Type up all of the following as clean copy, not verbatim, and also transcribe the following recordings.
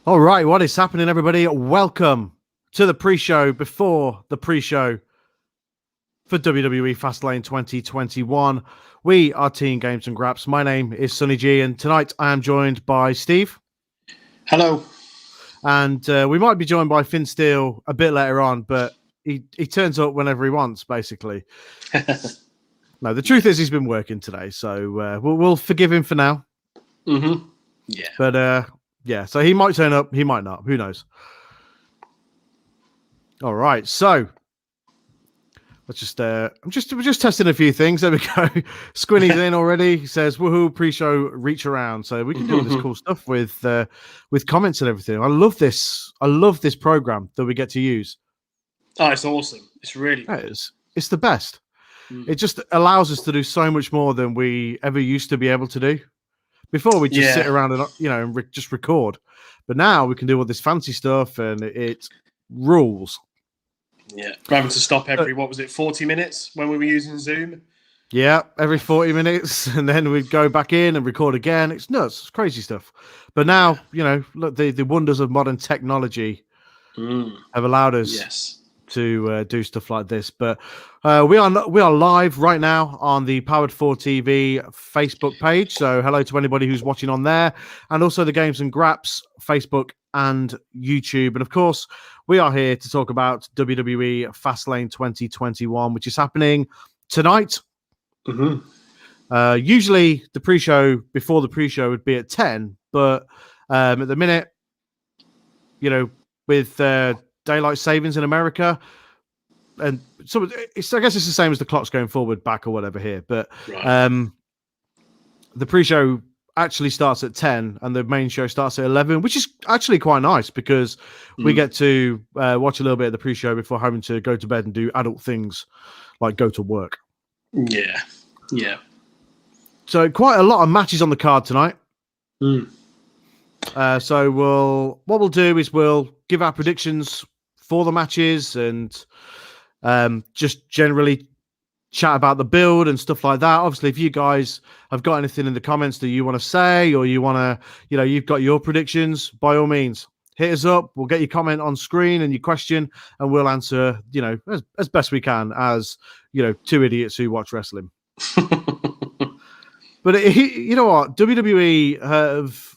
All right, what is happening, everybody? Welcome to the pre-show before the pre-show for WWE Fastlane 2021. We are Team Games and Graps. My name is Sonny G, and tonight I am joined by Steve. Hello. And we might be joined by Finn Steele a bit later on, but he turns up whenever he wants, basically. No, the truth is he's been working today, so we'll forgive him for now. Mm-hmm. Yeah. But yeah, so he might turn up, he might not. Who knows? All right, so let's just we're just testing a few things. There we go. Squinny's in already. He says, "Woohoo! Pre-show reach around." So we can do all this cool stuff with comments and everything. I love this. I love this program that we get to use. Oh, it's awesome. It's really cool. It's the best. It just allows us to do so much more than we ever used to be able to do. Before we just sit around and just record, but now we can do all this fancy stuff, and it rules. Yeah, we're having to stop every 40 minutes when we were using Zoom. Yeah, every 40 minutes, and then we'd go back in and record again. It's nuts, it's crazy stuff. But now, look, the wonders of modern technology have allowed us to do stuff like this. But we are live right now on the Powered 4 TV Facebook page. So hello to anybody who's watching on there, and also the Games and Graps Facebook and YouTube. And of course, we are here to talk about WWE Fastlane 2021, which is happening tonight. Usually the pre-show before the pre-show would be at 10, but at the minute, with daylight savings in America, and so I guess it's the same as the clock's going forward, back or whatever here. But the pre-show actually starts at 10 and the main show starts at 11, which is actually quite nice because we get to watch a little bit of the pre-show before having to go to bed and do adult things like go to work. Yeah. So quite a lot of matches on the card tonight. So what we'll do is we'll give our predictions for the matches and just generally chat about the build and stuff like that. Obviously, if you guys have got anything in the comments that you want to say, or you want to, you've got your predictions, by all means, hit us up. We'll get your comment on screen and your question, and we'll answer, as best we can as, two idiots who watch wrestling. But you know what? WWE have,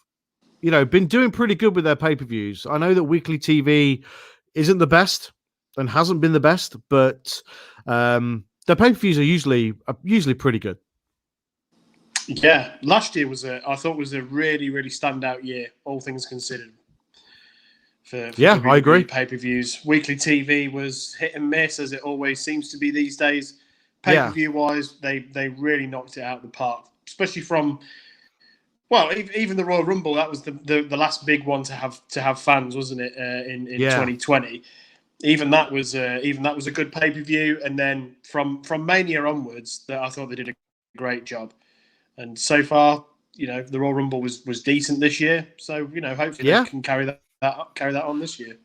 been doing pretty good with their pay-per-views. I know that weekly TV isn't the best and hasn't been the best, but their pay-per-views are usually pretty good. Yeah, last year I thought was a really, really standout year, all things considered. For WWE I agree. Pay-per-views, weekly TV was hit and miss, as it always seems to be these days. Pay-per-view wise, they really knocked it out of the park, especially from. Well, even the Royal Rumble, that was the last big one to have fans, wasn't it? In 2020, even that was a good pay per view. And then from Mania onwards, I thought they did a great job. And so far, the Royal Rumble was decent this year. So hopefully they can carry that on this year.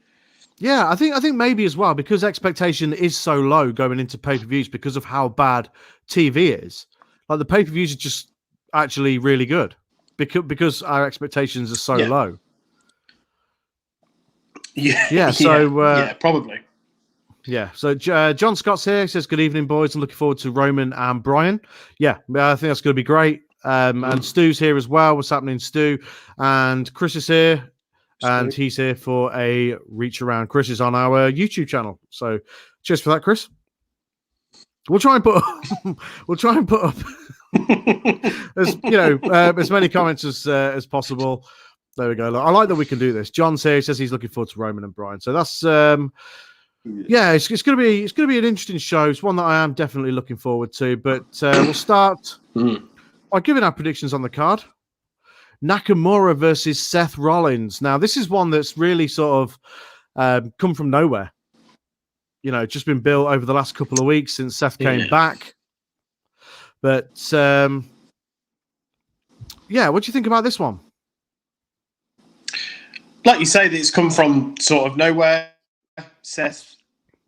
Yeah, I think maybe as well, because expectation is so low going into pay per views because of how bad TV is. Like the pay per views are just actually really good. Because our expectations are so low. Yeah, probably. Yeah, so John Scott's here. He says, good evening, boys. I'm looking forward to Roman and Brian. Yeah, I think that's going to be great. And Stu's here as well. What's happening, Stu? And Chris is here. And he's here for a reach around. Chris is on our YouTube channel. So cheers for that, Chris. We'll try and put up as many comments as possible. There we go. Look, I like that we can do this. John's here. He says he's looking forward to Roman and Brian. So that's it's gonna be an interesting show. It's one that I am definitely looking forward to. But we'll start by giving our predictions on the card. Nakamura versus Seth Rollins. Now this is one that's really sort of come from nowhere. Just been built over the last couple of weeks since Seth came back. But, what do you think about this one? Like you say, that it's come from sort of nowhere. Seth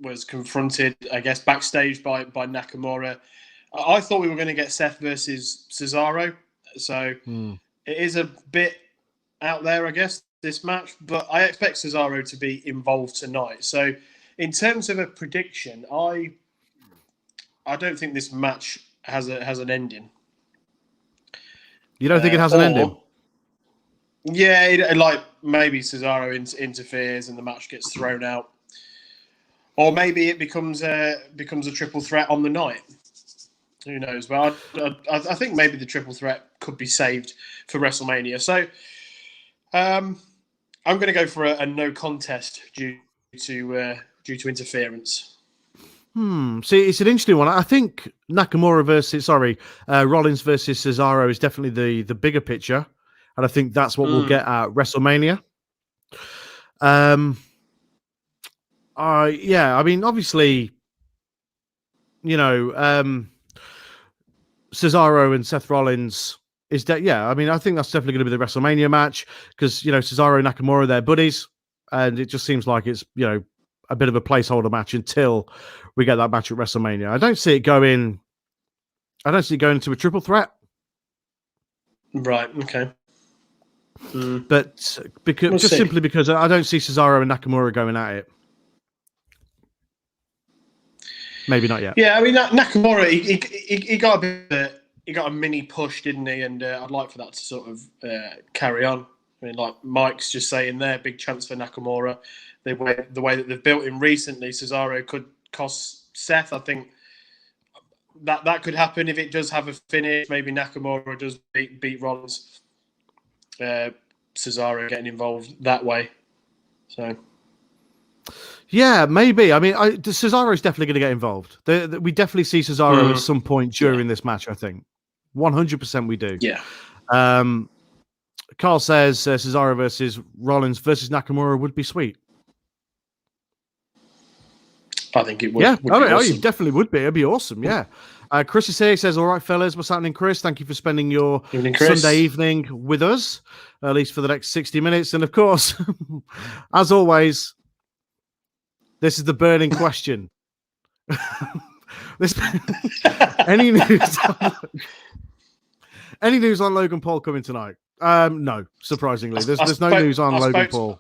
was confronted, I guess, backstage by Nakamura. I thought we were going to get Seth versus Cesaro. So it is a bit out there, I guess, this match, but I expect Cesaro to be involved tonight. So, in terms of a prediction, I don't think this match has an ending. You don't think it has an ending? Yeah, like maybe Cesaro interferes and the match gets thrown out, or maybe it becomes a triple threat on the night. Who knows? But I think maybe the triple threat could be saved for WrestleMania. So I'm going to go for a no contest due to interference. See, it's an interesting one. I think Rollins versus Cesaro is definitely the bigger picture, and I think that's what we'll get at WrestleMania. I mean, obviously, Cesaro and Seth Rollins is that. Yeah, I mean, I think that's definitely going to be the WrestleMania match because Cesaro and Nakamura, they're buddies, and it just seems like it's a bit of a placeholder match until we get that match at WrestleMania. I don't see it going into a triple threat. Right. Okay. But simply because I don't see Cesaro and Nakamura going at it. Maybe not yet. Yeah, I mean Nakamura, he got a mini push, didn't he? And I'd like for that to sort of carry on. I mean, like Mike's just saying there, big chance for Nakamura. The way that they've built him recently, Cesaro could cost Seth. I think that could happen if it does have a finish. Maybe Nakamura does beat Rollins. Cesaro getting involved that way. So. Yeah, maybe. I mean, Cesaro is definitely going to get involved. We definitely see Cesaro at some point during this match, I think. 100% we do. Yeah. Carl says Cesaro versus Rollins versus Nakamura would be sweet. I think it would. Yeah, awesome. It definitely would be. It'd be awesome, yeah. Chris is here. He says, all right, fellas, what's happening, Chris? Thank you for spending your Sunday evening with us, at least for the next 60 minutes. And of course, as always, this is the burning question. Any news on Logan Paul coming tonight? No, surprisingly. There's no news on Logan Paul.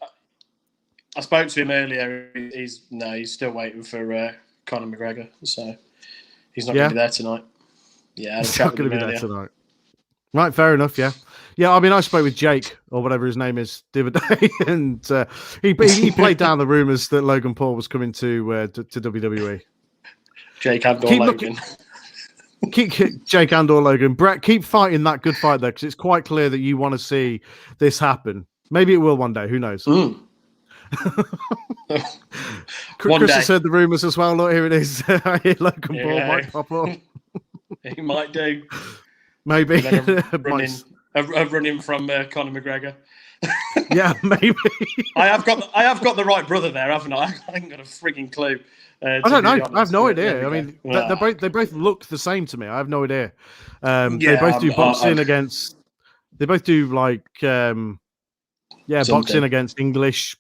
I spoke to him earlier. He's still waiting for Conor McGregor, so he's not going to be there tonight. Yeah, he's not going to be there tonight. Right, fair enough. Yeah. I mean, I spoke with Jake or whatever his name is the other day, and he played down the rumors that Logan Paul was coming to WWE. Jake and Logan. Keep Jake and Logan. Brett, keep fighting that good fight there because it's quite clear that you want to see this happen. Maybe it will one day. Who knows? Chris has heard the rumors as well. Look, here it is. Logan Paul might pop up. He might do. Maybe a run-in from Conor McGregor. Yeah, maybe. I have got the right brother there, haven't I? I haven't got a frigging clue. I don't know. I have no idea. I mean, they both look the same to me. I have no idea. They both do boxing against. They both do boxing against English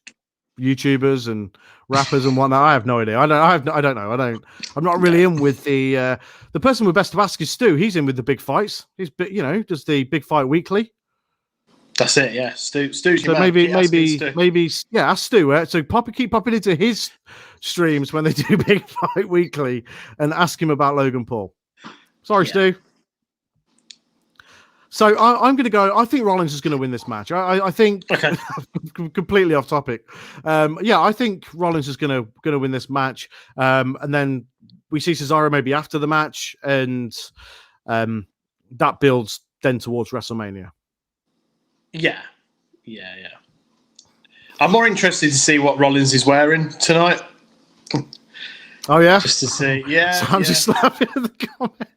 YouTubers and rappers and whatnot. I have no idea. I don't know. I'm not really in with the person we're best to ask is Stu. He's in with the big fights. He's does the Big Fight Weekly. That's it. Yeah, Stu. So maybe ask Stu. So keep popping into his streams when they do Big Fight Weekly and ask him about Logan Paul. Sorry, Stu. So I'm going to go. I think Rollins is going to win this match. I think. Okay. Completely off topic. I think Rollins is going to win this match, and then we see Cesaro maybe after the match, and that builds then towards WrestleMania. Yeah. I'm more interested to see what Rollins is wearing tonight. Oh yeah, just to see. Yeah. So I'm just laughing at the comments.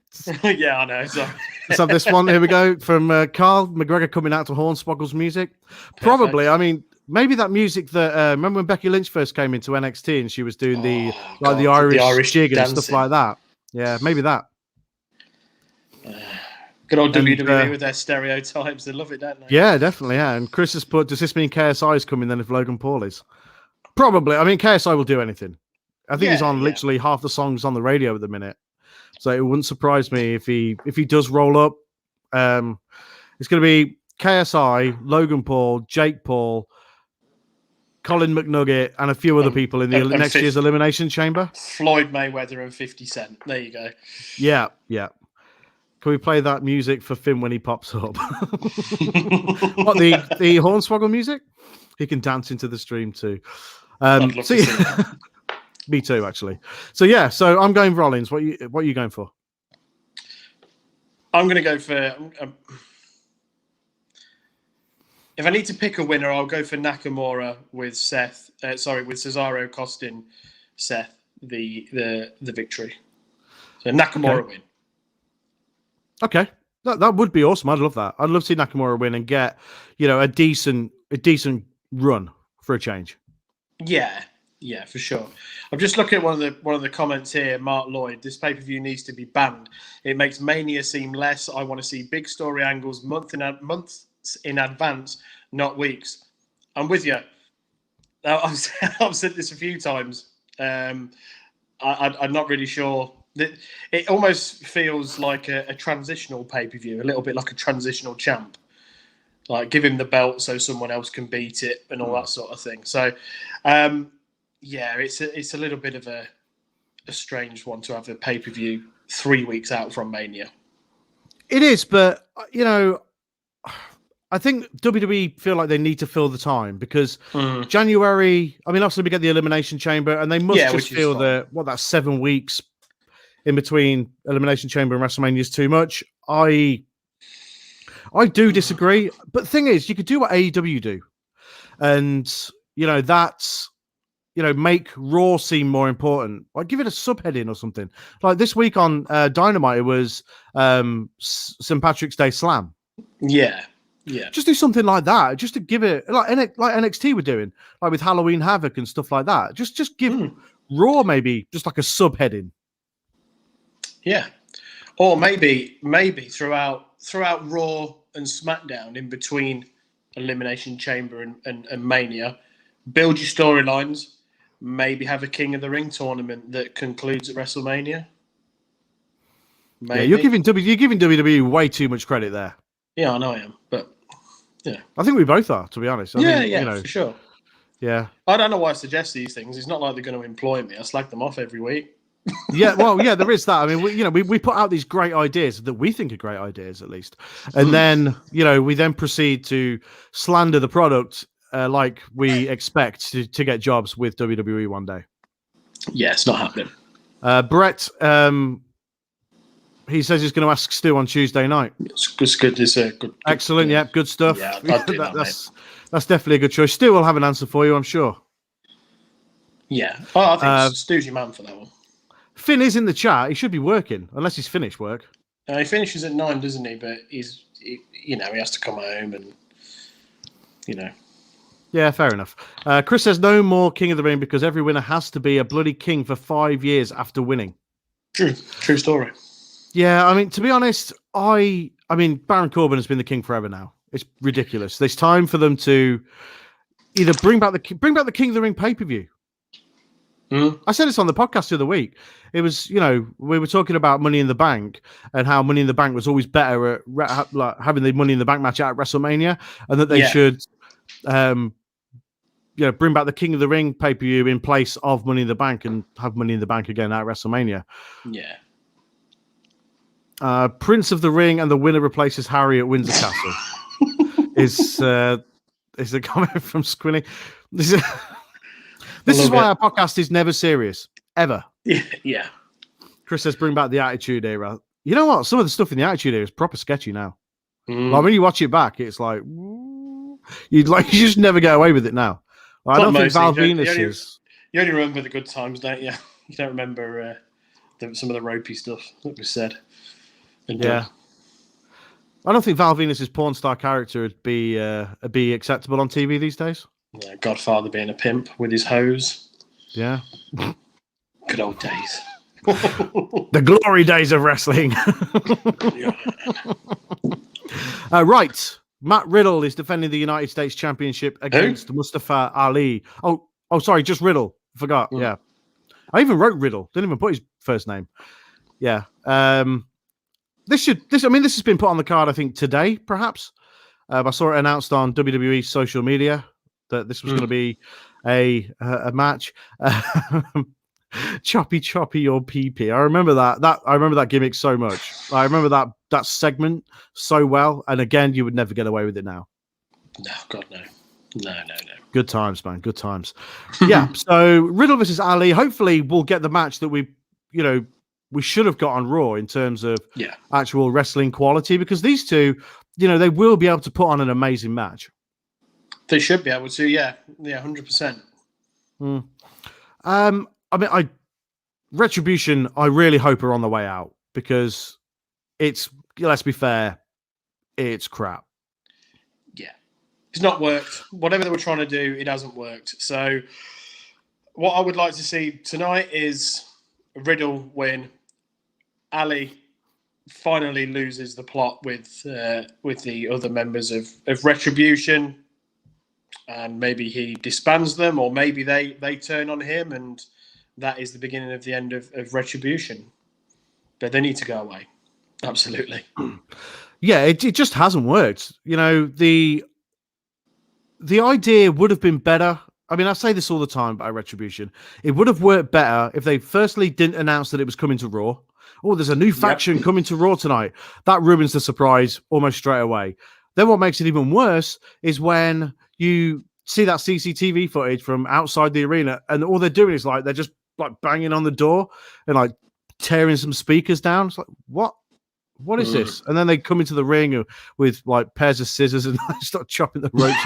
Yeah, I know. Sorry. Let's have this one. Here we go from Carl McGregor coming out to Hornswoggle's music. Perfect. Probably. I mean, maybe that music that remember when Becky Lynch first came into NXT and she was doing the Irish jig and stuff like that. Yeah, maybe that. Good old WWE with their stereotypes. They love it, don't they? Yeah, definitely. Yeah. And Chris has put, does this mean KSI is coming then if Logan Paul is? Probably. I mean, KSI will do anything. I think he's on literally half the songs on the radio at the minute. So it wouldn't surprise me if he does roll up. It's going to be KSI, Logan Paul, Jake Paul, Colin McNugget, and a few other people in the next year's Elimination Chamber. Floyd Mayweather and 50 Cent. There you go. Yeah. Can we play that music for Finn when he pops up? What, the Hornswoggle music? He can dance into the stream too. I'd love to see that. Me too, actually. So yeah, so I'm going Rollins. What are you going for? I'm going to go for. If I need to pick a winner, I'll go for Nakamura with Seth. With Cesaro costing Seth the victory. So Nakamura win. Okay, that would be awesome. I'd love that. I'd love to see Nakamura win and get a decent run for a change. Yeah, for sure. I'm just looking at one of the comments here. Mark Lloyd, this pay-per-view needs to be banned. It makes Mania seem less. I want to see big story angles months in advance, not weeks. I'm with you. I've said this a few times. I'm not really sure. It almost feels like a transitional pay-per-view, a little bit like a transitional champ. Like, give him the belt so someone else can beat it and all that sort of thing. So, it's a little bit of a strange one to have a pay-per-view 3 weeks out from Mania. It is, but, I think WWE feel like they need to fill the time because January, obviously we get the Elimination Chamber and they must just feel that 7 weeks in between Elimination Chamber and WrestleMania is too much. I do disagree, but the thing is, you could do what AEW do, and make Raw seem more important. Like, give it a subheading or something. Like this week on Dynamite, it was St. Patrick's Day Slam. Yeah. Just do something like that, just to give it like NXT were doing, like with Halloween Havoc and stuff like that. Just give Raw maybe just like a subheading. Yeah, or maybe throughout Raw and SmackDown, in between Elimination Chamber and Mania, build your storylines. Maybe have a King of the Ring tournament that concludes at WrestleMania. Maybe. Yeah, you're giving WWE way too much credit there. Yeah, I know I am, but yeah, I think we both are, to be honest. I think, for sure. Yeah, I don't know why I suggest these things. It's not like they're going to employ me. I slag them off every week. Yeah, well, yeah, there is that. We put out these great ideas that we think are great ideas, at least, and then we then proceed to slander the product like we expect to get jobs with WWE one day. Yeah, it's not happening. Brett, he says he's going to ask Stu on Tuesday night. It's good. It's a good. Excellent. Yeah, good stuff. Yeah, I'd do that's definitely a good choice. Stu will have an answer for you, I'm sure. Yeah, I think Stu's your man for that one. Finn is in the chat. He should be working, unless he's finished work. He finishes at 9, doesn't he? But he has to come home and, Yeah, fair enough. Chris says no more King of the Ring because every winner has to be a bloody king for 5 years after winning. True story. Yeah, to be honest, Baron Corbin has been the king forever now. It's ridiculous. There's time for them to either bring back the King of the Ring pay-per-view. I said this on the podcast the other week. It was, we were talking about Money in the Bank and how Money in the Bank was always better at having the Money in the Bank match at WrestleMania, and that they should, bring back the King of the Ring pay-per-view in place of Money in the Bank and have Money in the Bank again at WrestleMania. Yeah. Prince of the Ring and the winner replaces Harry at Windsor Castle. is a comment from Squinny. This is why our podcast is never serious, ever. Yeah. Chris says, bring back the Attitude Era. You know what? Some of the stuff in the Attitude Era is proper sketchy now. Like, when you watch it back, it's like, you just never get away with it now. I don't think Val Venus is. You only remember the good times, don't you? You don't remember some of the ropey stuff that was said. Yeah. I don't think Val Venus's porn star character would be acceptable on TV these days. Yeah, Godfather being a pimp with his hose. Yeah. Good old days. The glory days of wrestling. Right. Matt Riddle is defending the United States Championship against Mustafa Ali. Oh, sorry, just Riddle. Forgot. Yeah. I even wrote Riddle. Didn't even put his first name. Yeah. This has been put on the card, I think, today, perhaps. I saw it announced on WWE social media that this was going to be a match. Choppy your PP. I remember that gimmick so much. I remember that segment so well. And again, you would never get away with it now. No, God, no. No. Good times, man. Good times. Yeah. So Riddle versus Ali. Hopefully, we'll get the match that we should have got on Raw in terms of actual wrestling quality, because these two, they will be able to put on an amazing match. They should be able to. Yeah, 100%. Retribution, I really hope are on the way out, because let's be fair, it's crap. Yeah. It's not worked. Whatever they were trying to do, it hasn't worked. So what I would like to see tonight is Riddle win. Ali finally loses the plot with the other members of Retribution, and maybe he disbands them, or maybe they turn on him, and that is the beginning of the end of Retribution. But they need to go away. Absolutely. Yeah, it just hasn't worked. The idea would have been better. I mean, I say this all the time about Retribution. It would have worked better if they firstly didn't announce that it was coming to Raw. Oh, there's a new faction coming to Raw tonight. That ruins the surprise almost straight away. Then what makes it even worse is when you see that CCTV footage from outside the arena, and all they're doing is they're just banging on the door and tearing some speakers down. It's like, what is this? And then they come into the ring with pairs of scissors and start chopping the ropes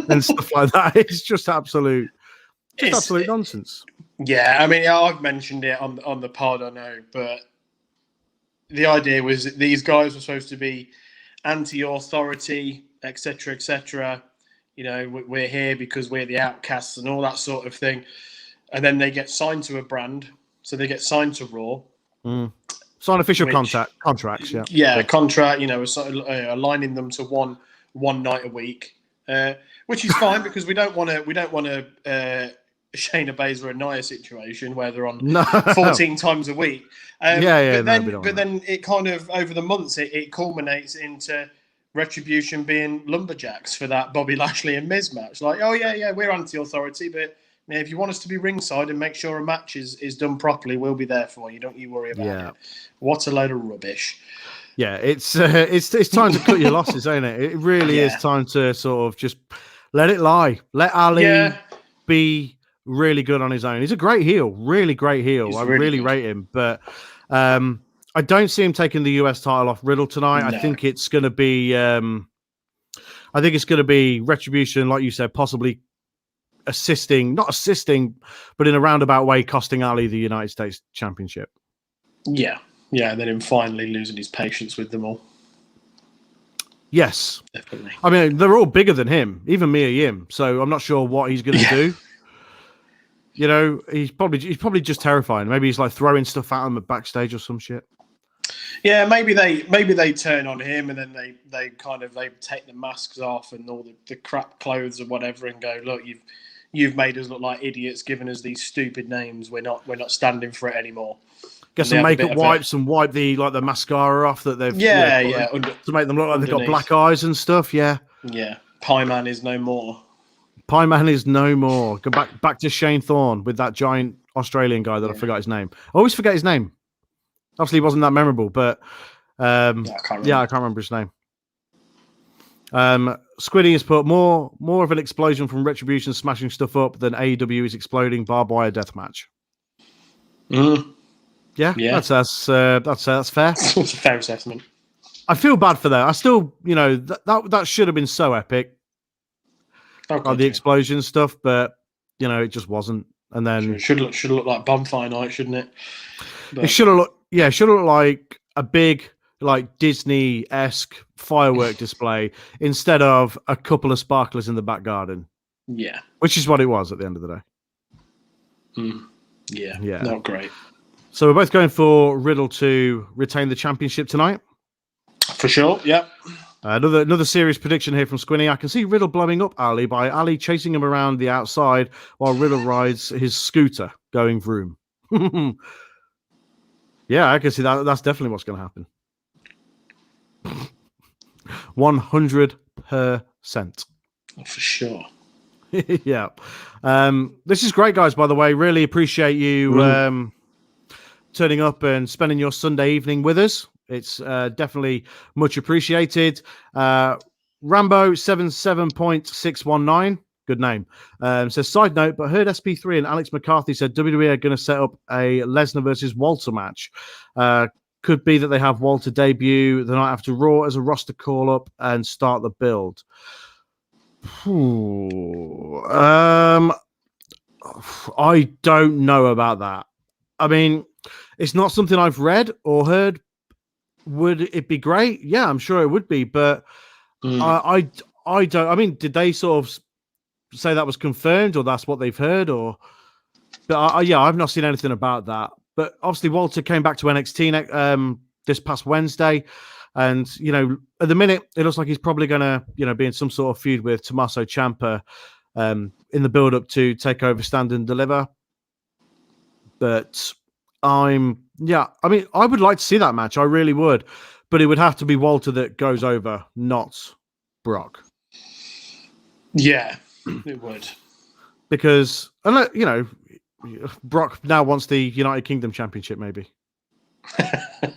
and stuff like that. It's just absolute nonsense. Yeah, I mean, I've mentioned it on the pod, I know, but the idea was that these guys were supposed to be anti-authority, etc., etc. We're here because we're the outcasts and all that sort of thing. And then they get signed to a brand, so they get signed to Raw. Sign official contracts, yeah. Yeah, contract. Aligning them to one night a week, which is fine, because we don't want to Shayna Baszler and Nia situation where they're on 14 times a week. But then it kind of, over the months, it culminates into Retribution being lumberjacks for that Bobby Lashley and Miz match. We're anti-authority, but if you want us to be ringside and make sure a match is done properly, we'll be there for you. Don't you worry about it. What a load of rubbish. Yeah, it's time to cut your losses, ain't it? It really is time to sort of just let it lie. Let Ali be really good on his own. He's a great heel, really great heel. I really rate him, but I don't see him taking the US title off Riddle tonight. No. I think it's going to be Retribution, like you said, possibly not assisting, but in a roundabout way, costing Ali the United States Championship. Yeah, and then him finally losing his patience with them all. Yes, definitely. I mean, they're all bigger than him, even Mia Yim. So I'm not sure what he's going to do. He's probably just terrifying. Maybe he's throwing stuff at him at backstage or some shit. Yeah, maybe they turn on him, and then they take the masks off and all the crap clothes or whatever, and go, look, you've made us look like idiots, giving us these stupid names. We're not standing for it anymore. Get some makeup wipes and wipe the the off that they've to make them look like they've got black eyes and stuff. Yeah. Pie Man is no more. Pie Man is no more. Go back to Shane Thorne with that giant Australian guy that I forgot his name. I always forget his name. Obviously, he wasn't that memorable, but I can't remember his name. Squiddy has put more of an explosion from Retribution smashing stuff up than AEW is exploding barbed wire deathmatch. Yeah, that's fair. It's a fair assessment. I feel bad for that. I still, that should have been so epic. The explosion stuff, but it just wasn't. And then should look like bonfire night, shouldn't it? But... It should have looked like a big Disney-esque firework display instead of a couple of sparklers in the back garden. Yeah, which is what it was at the end of the day. Yeah, not great. So we're both going for Riddle to retain the championship tonight. For sure, yeah. Another serious prediction here from Squinny. I can see Riddle blowing up Ali by Ali chasing him around the outside while Riddle rides his scooter going vroom. Yeah, I can see that. That's definitely what's going to happen. 100%. For sure. Yeah. This is great, guys, by the way. Really appreciate you turning up and spending your Sunday evening with us. It's definitely much appreciated. Rambo 77.619. Good name. Says, side note, but heard SP3 and Alex McCarthy said WWE are going to set up a Lesnar versus Walter match. Could be that they have Walter debut the night after Raw as a roster call-up and start the build. I don't know about that. I mean, it's not something I've read or heard. Would it be great? Yeah, I'm sure it would be, but I don't. I mean, did they sort of say that was confirmed, or that's what they've heard, or? But yeah, I've not seen anything about that. But obviously, Walter came back to NXT this past Wednesday, and at the minute, it looks like he's probably going to be in some sort of feud with Tommaso Ciampa in the build-up to Takeover Stand and Deliver. But I mean, I would like to see that match. I really would, but it would have to be Walter that goes over, not Brock. Yeah, it would. Because, Brock now wants the United Kingdom Championship, maybe. But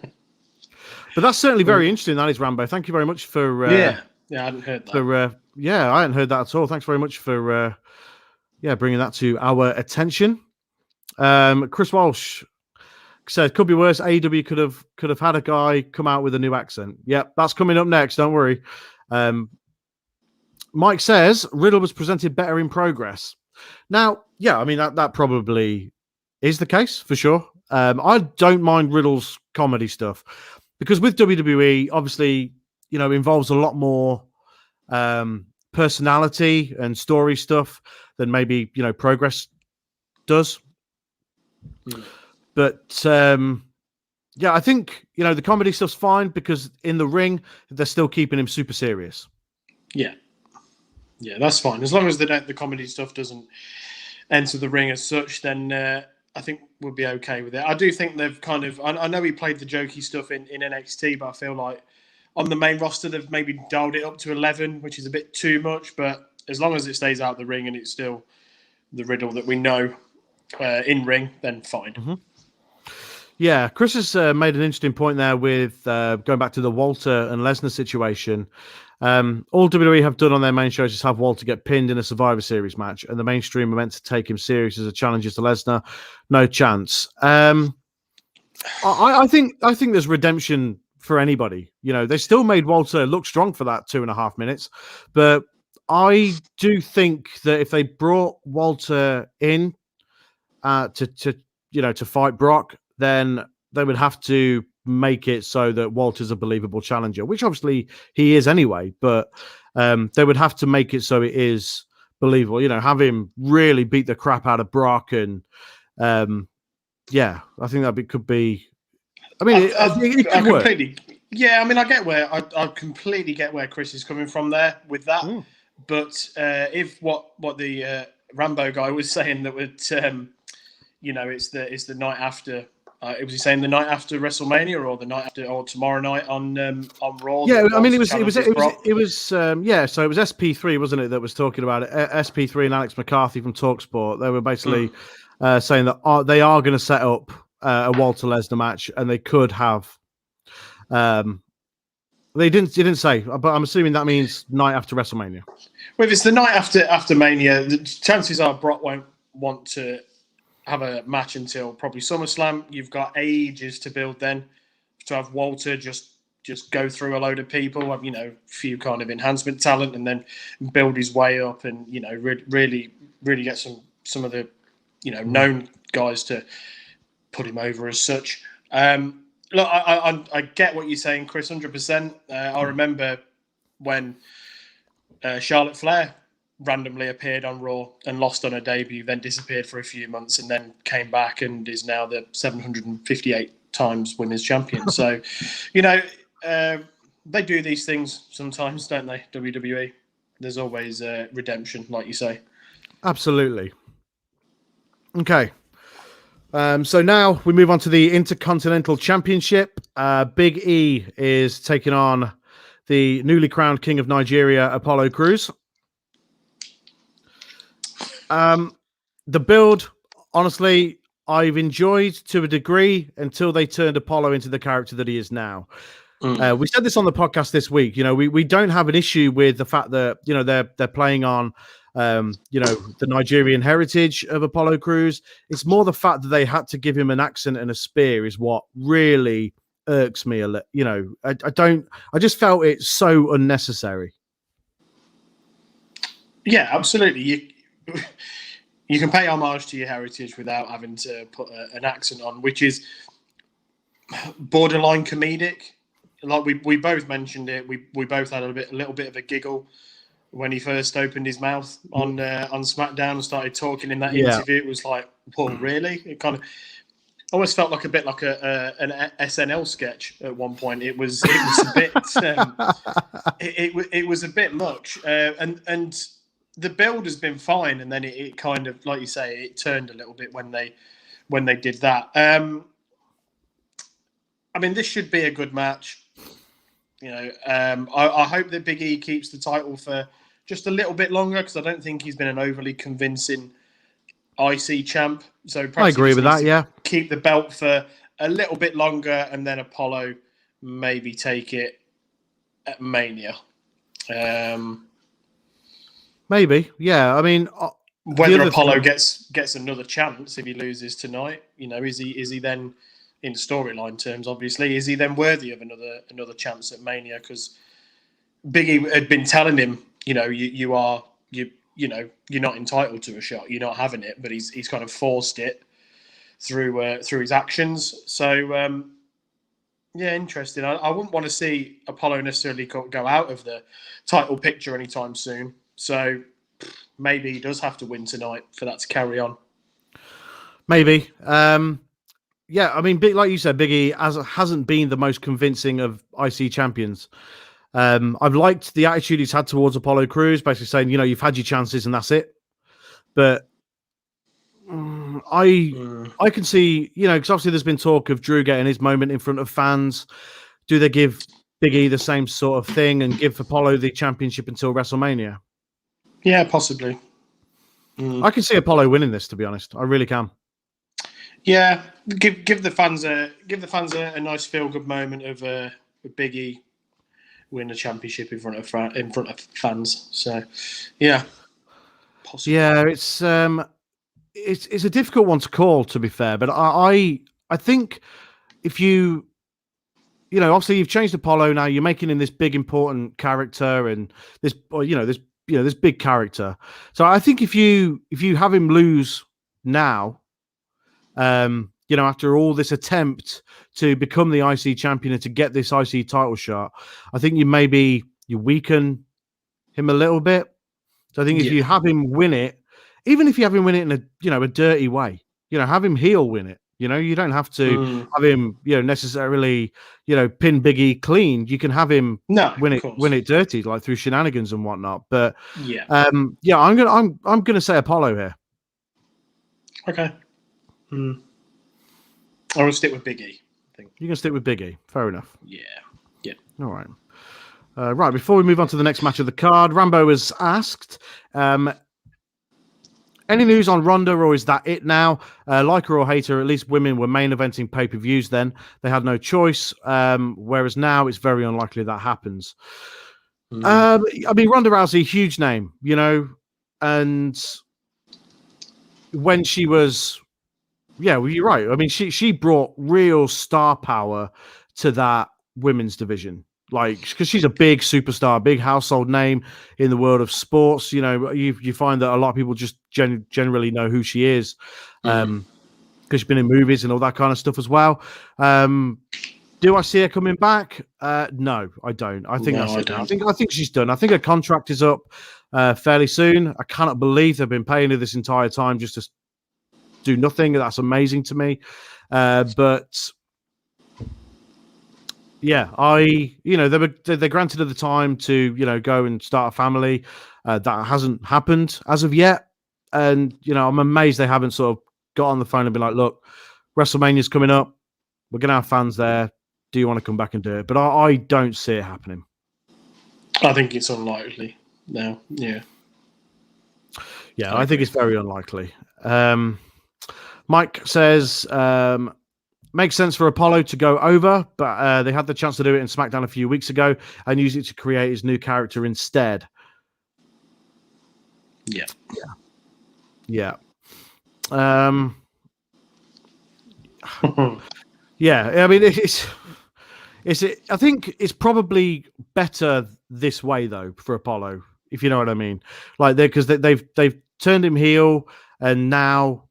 that's certainly very interesting. That is, Rambo. Thank you very much for... I hadn't heard that. I hadn't heard that at all. Thanks very much for bringing that to our attention. Chris Walsh said, could be worse. AEW could have had a guy come out with a new accent. Yep, that's coming up next. Don't worry. Mike says, Riddle was presented better in Progress. Now, yeah, I mean, that probably is the case for sure. I don't mind Riddle's comedy stuff because with WWE, obviously, involves a lot more personality and story stuff than maybe, Progress does. But I think the comedy stuff's fine because in the ring they're still keeping him super serious. Yeah, that's fine as long as the comedy stuff doesn't enter the ring as such. Then I think we'll be okay with it. I do think they've kind of. I know he played the jokey stuff in NXT, but I feel like on the main roster they've maybe dialed it up to 11, which is a bit too much. But as long as it stays out the ring and it's still the Riddle that we know. In ring, then fine. Mm-hmm. Yeah, Chris has made an interesting point there with going back to the Walter and Lesnar situation. All WWE have done on their main shows is have Walter get pinned in a Survivor Series match, and the mainstream are meant to take him serious as a challenger to Lesnar. No chance. I think there's redemption for anybody. They still made Walter look strong for that 2.5 minutes, but I do think that if they brought Walter in to fight Brock, then they would have to make it so that Walter's a believable challenger, which obviously he is anyway, but they would have to make it so it is believable, have him really beat the crap out of Brock. And I think that could be, I mean, it could work. Yeah, I mean, I completely get where Chris is coming from there with that. But if what the Rambo guy was saying that would, it's the night after. Was he saying the night after WrestleMania or the night after or tomorrow night on Raw? Yeah, I mean it was So it was SP3, wasn't it, that was talking about it? SP3 and Alex McCarthy from TalkSport. They were basically saying that they are going to set up a Walter Lesnar match, and they could have. They didn't say, but I'm assuming that means night after WrestleMania. Well, if it's the night after Mania, the chances are Brock won't want to have a match until probably SummerSlam. You've got ages to build then to have Walter just go through a load of people, have, a few kind of enhancement talent, and then build his way up and, really get some of the, known guys to put him over as such. Look, I get what you're saying, Chris, 100%. I remember when Charlotte Flair randomly appeared on Raw and lost on her debut, then disappeared for a few months and then came back and is now the 758 times women's champion. So, they do these things sometimes, don't they, WWE? There's always redemption, like you say. Absolutely. Okay. So now we move on to the Intercontinental Championship. Big E is taking on the newly crowned King of Nigeria, Apollo Crews. The build, honestly, I've enjoyed to a degree until they turned Apollo into the character that he is now. We said this on the podcast this week. We don't have an issue with the fact that they're playing on the Nigerian heritage of Apollo Crews. It's more the fact that they had to give him an accent and a spear is what really irks me a little. I just felt it so unnecessary. Yeah, absolutely. You can pay homage to your heritage without having to put an accent on, which is borderline comedic. Like we both mentioned it. We both had a little bit of a giggle when he first opened his mouth on SmackDown and started talking in that interview. It was like, whoa, really? It kind of almost felt like a bit like an SNL sketch at one point. It was a bit it was a bit much, and the build has been fine, and then it kind of, like you say, it turned a little bit when they did that. I mean, this should be a good match. I hope that Big E keeps the title for just a little bit longer, because I don't think he's been an overly convincing IC champ. So I agree with that. Yeah, keep the belt for a little bit longer, and then Apollo maybe take it at Mania. Maybe, yeah. I mean, whether Apollo gets another chance if he loses tonight, is he then, in storyline terms, obviously, is he then worthy of another chance at Mania? Because Big E had been telling him, you're not entitled to a shot, you're not having it, but he's kind of forced it through his actions. So yeah, interesting. I wouldn't want to see Apollo necessarily go out of the title picture anytime soon. So maybe he does have to win tonight for that to carry on. Maybe. Yeah, I mean, like you said, Big E hasn't been the most convincing of IC champions. I've liked the attitude he's had towards Apollo Crews, basically saying, you've had your chances and that's it. But I can see, because obviously there's been talk of Drew getting his moment in front of fans. Do they give Big E the same sort of thing and give Apollo the championship until WrestleMania? Yeah, possibly. I can see Apollo winning this, to be honest. I really can. Yeah, give the fans a nice feel good moment of Big E win a championship in front of fans. So, yeah, possibly. Yeah, it's a difficult one to call, to be fair. But I think if obviously you've changed Apollo now, you're making him this big important character and this big character. So I think if you have him lose now, after all this attempt to become the IC champion and to get this IC title shot, I think you weaken him a little bit. So I think if you have him win it, even if you have him win it in a dirty way, have him heel win it. You don't have to have him, necessarily, pin Big E clean. You can have him win it dirty, like through shenanigans and whatnot. But I'm gonna say Apollo here. Okay. I will stick with Big E. I think you can stick with Big E. Fair enough. Yeah. All right. Right. Before we move on to the next match of the card, Rambo was asked, any news on Ronda, or is that it now? Like her or hate her, at least women were main eventing pay-per-views then. They had no choice. Whereas now it's very unlikely that happens. I mean, Ronda Rousey, huge name, and when she was, well, you're right. I mean, she brought real star power to that women's division. Like, because she's a big superstar, big household name in the world of sports. You find that a lot of people just generally know who she is, because she's been in movies and all that kind of stuff as well. Do I see her coming back? No, I don't. I think that's it. I think she's done. I think her contract is up fairly soon. I cannot believe they've been paying her this entire time just to do nothing. That's amazing to me. But yeah, they're granted at the time to go and start a family. That hasn't happened as of yet, and I'm amazed they haven't sort of got on the phone and been like, "Look, WrestleMania's coming up. We're gonna have fans there. Do you want to come back and do it?" But I don't see it happening. I think it's unlikely now. Yeah, I think it's very unlikely. Mike says, makes sense for Apollo to go over, but they had the chance to do it in SmackDown a few weeks ago and use it to create his new character instead. Yeah. Yeah. Yeah. I mean, I think it's probably better this way though for Apollo, if you know what I mean. Like because they've turned him heel, and now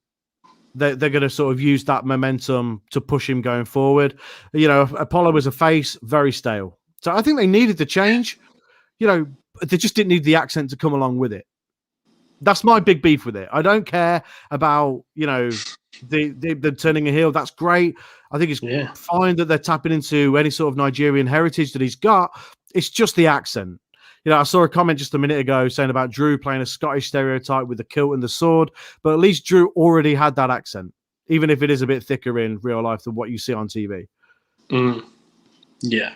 they're going to sort of use that momentum to push him going forward. You know, Apollo was a face, very stale. So I think they needed the change. You know, they just didn't need the accent to come along with it. That's my big beef with it. I don't care about, you know, the turning a heel. That's great. I think it's fine that they're tapping into any sort of Nigerian heritage that he's got. It's just the accent. You know, I saw a comment just a minute ago saying about Drew playing a Scottish stereotype with the kilt and the sword, but at least Drew already had that accent, even if it is a bit thicker in real life than what you see on TV. Yeah.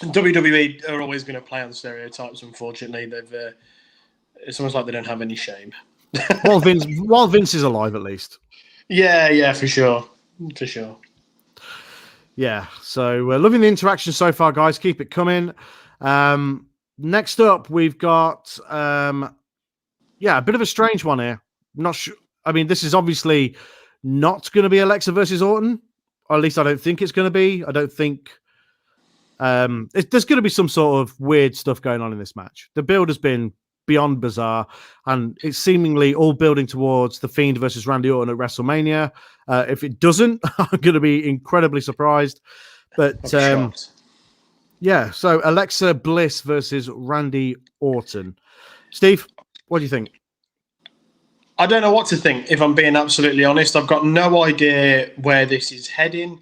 WWE are always going to play on stereotypes. Unfortunately, it's almost like they don't have any shame. While Vince is alive, at least. Yeah, for sure. Yeah, so we're loving the interaction so far, guys. Keep it coming. Next up, we've got a bit of a strange one here. Not sure. I mean, this is obviously not going to be Alexa versus Orton, or at least I don't think it's going to be. I don't think there's going to be some sort of weird stuff going on in this match. The build has been beyond bizarre, and it's seemingly all building towards The Fiend versus Randy Orton at WrestleMania. If it doesn't, I'm going to be incredibly surprised. But so Alexa Bliss versus Randy Orton. Steve, what do you think? I don't know what to think, if I'm being absolutely honest. I've got no idea where this is heading,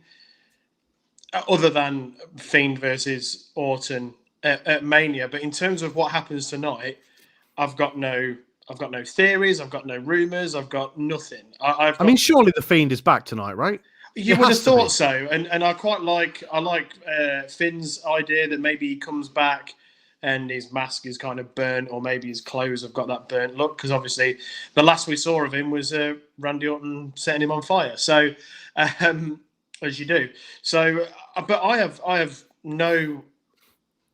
other than Fiend versus Orton at Mania. But in terms of what happens tonight, I've got no theories. I've got no rumors. I've got nothing. I mean, surely the Fiend is back tonight, right? You would have thought so, and I quite like Finn's idea that maybe he comes back and his mask is kind of burnt, or maybe his clothes have got that burnt look, because obviously the last we saw of him was Randy Orton setting him on fire. So, as you do. So, but I have no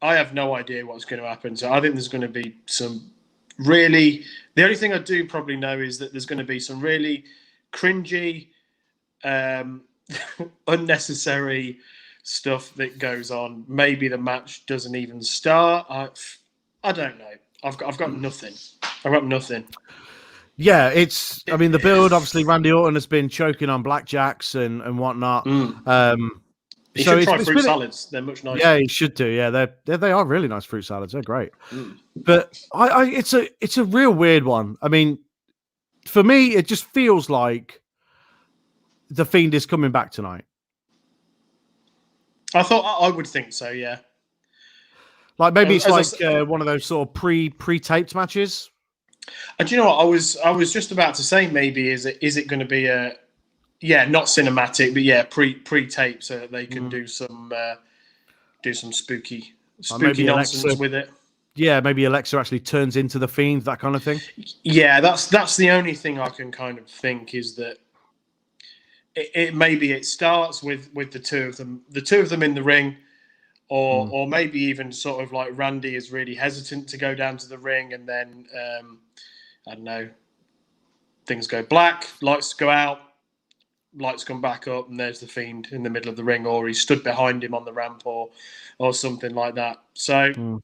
idea what's going to happen. So I think there's going to be some really. The only thing I do probably know is that there's going to be some really cringy, unnecessary stuff that goes on. Maybe the match doesn't even start. I don't know. I've got nothing. I've got nothing. Yeah, I mean, the build, obviously, Randy Orton has been choking on blackjacks and whatnot. He should try fruit salads. They're much nicer. Yeah, he should do. Yeah, they are really nice fruit salads. They're great. But it's a real weird one. I mean, for me, it just feels like the Fiend is coming back tonight. I thought I would think so. Yeah. Like maybe it's like one of those sort of pre-taped matches. And do you know what I was just about to say? Maybe is it going to be not cinematic, but pre-tape, so that they can do some spooky nonsense with it. Yeah, maybe Alexa actually turns into the Fiend, that kind of thing. Yeah, that's the only thing I can kind of think is that it maybe it starts with the two of them in the ring. Or maybe even sort of like Randy is really hesitant to go down to the ring, and then I don't know, things go black, lights go out, lights come back up, and there's the Fiend in the middle of the ring, or he stood behind him on the ramp, or something like that. So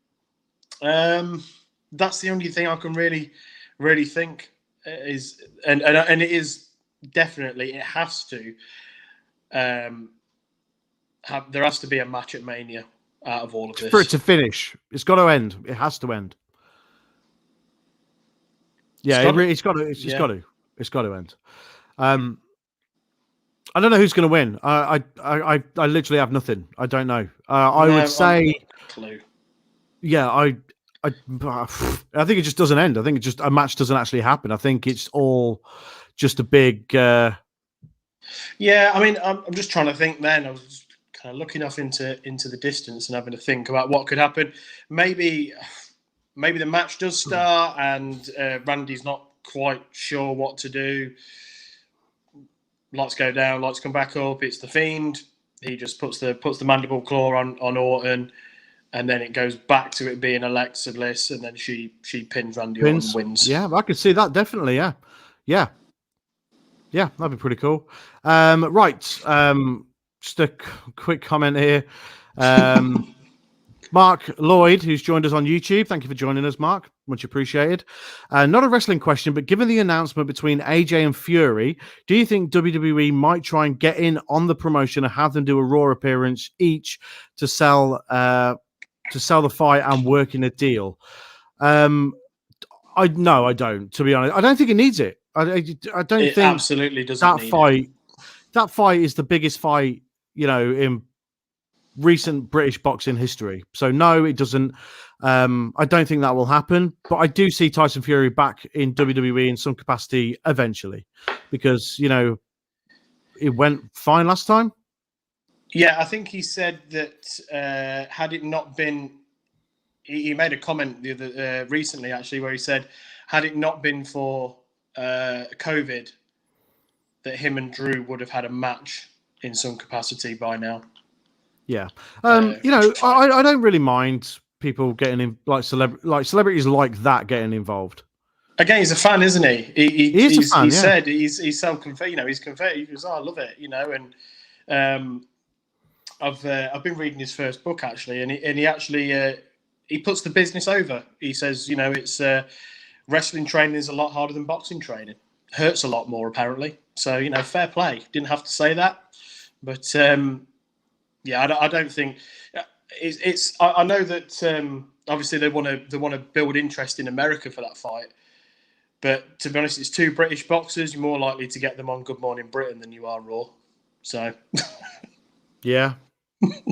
that's the only thing I can really think is, and it is definitely, it has to. There has to be a match at Mania out of all of this. For it to finish, it's got to end. It has to end. Yeah, it's got to end. I don't know who's going to win. I literally have nothing. I don't know. I would say. Clue. Yeah, I think it just doesn't end. I think a match doesn't actually happen. I think it's all just a big. Yeah, I mean, I'm just trying to think. Then I was kind of looking off into the distance and having to think about what could happen. Maybe maybe the match does start and Randy's not quite sure what to do. Lights go down, lights come back up. It's the Fiend. He just puts the mandible claw on Orton, and then it goes back to it being Alexa Bliss, and then she pins Randy Orton and wins. Yeah, I could see that definitely. Yeah, that'd be pretty cool. Right, just a quick comment here. Mark Lloyd, who's joined us on YouTube. Thank you for joining us, Mark. Much appreciated. Not a wrestling question, but given the announcement between AJ and Fury, do you think WWE might try and get in on the promotion and have them do a Raw appearance each to sell the fight and work in a deal? No, I don't. To be honest, I don't think it needs it. I don't think absolutely doesn't need fight. That fight is the biggest fight, in recent British boxing history. So no, it doesn't. I don't think that will happen, but I do see Tyson Fury back in WWE in some capacity eventually, because it went fine last time. Yeah, I think he said that had it not been, he made a comment recently actually where he said, had it not been for COVID, that him and Drew would have had a match in some capacity by now. Yeah, I don't really mind people getting in, like celebrities like that getting involved. Again, he's a fan, isn't he? He's a fan. He said he's self-confessed. He's confessed. He goes, "Oh, I love it," and I've been reading his first book actually, and he actually he puts the business over. He says, it's wrestling training is a lot harder than boxing training. Hurts a lot more apparently. So fair play. Didn't have to say that, but. Yeah, I don't think it's. I know that obviously they want to build interest in America for that fight, but to be honest, it's two British boxers. You're more likely to get them on Good Morning Britain than you are Raw. So, yeah.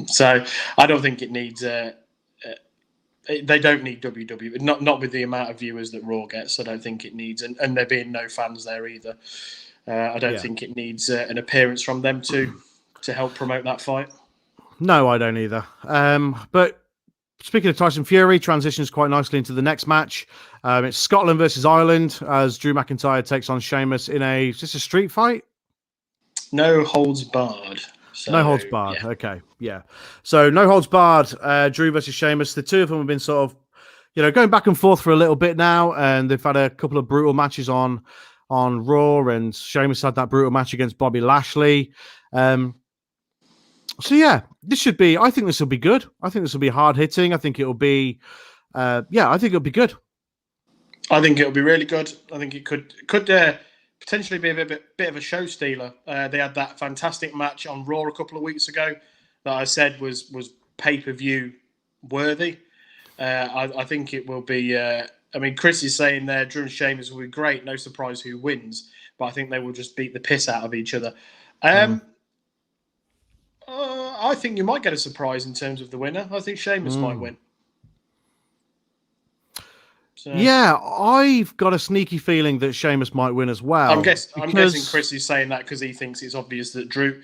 So I don't think it needs. They don't need WWE. Not with the amount of viewers that Raw gets. I don't think it needs, and there being no fans there either. I don't think it needs an appearance from them to help promote that fight. No, I don't either. But speaking of Tyson Fury, transitions quite nicely into the next match. It's Scotland versus Ireland as Drew McIntyre takes on Sheamus in is this a street fight? No holds barred. So, no holds barred. Yeah. Okay, yeah. So no holds barred. Drew versus Sheamus. The two of them have been sort of, going back and forth for a little bit now, and they've had a couple of brutal matches on Raw, and Sheamus had that brutal match against Bobby Lashley. So yeah, I think this will be good. I think this will be hard hitting. I think it'll be, I think it'll be good. I think it'll be really good. I think it could potentially be a bit of a show stealer. They had that fantastic match on Raw a couple of weeks ago that I said was pay-per-view worthy. I think it will be. Chris is saying there, Drew and Sheamus will be great. No surprise who wins, but I think they will just beat the piss out of each other. I think you might get a surprise in terms of the winner. I think Sheamus might win. So, yeah, I've got a sneaky feeling that Sheamus might win as well. I'm guessing Chris is saying that because he thinks it's obvious that Drew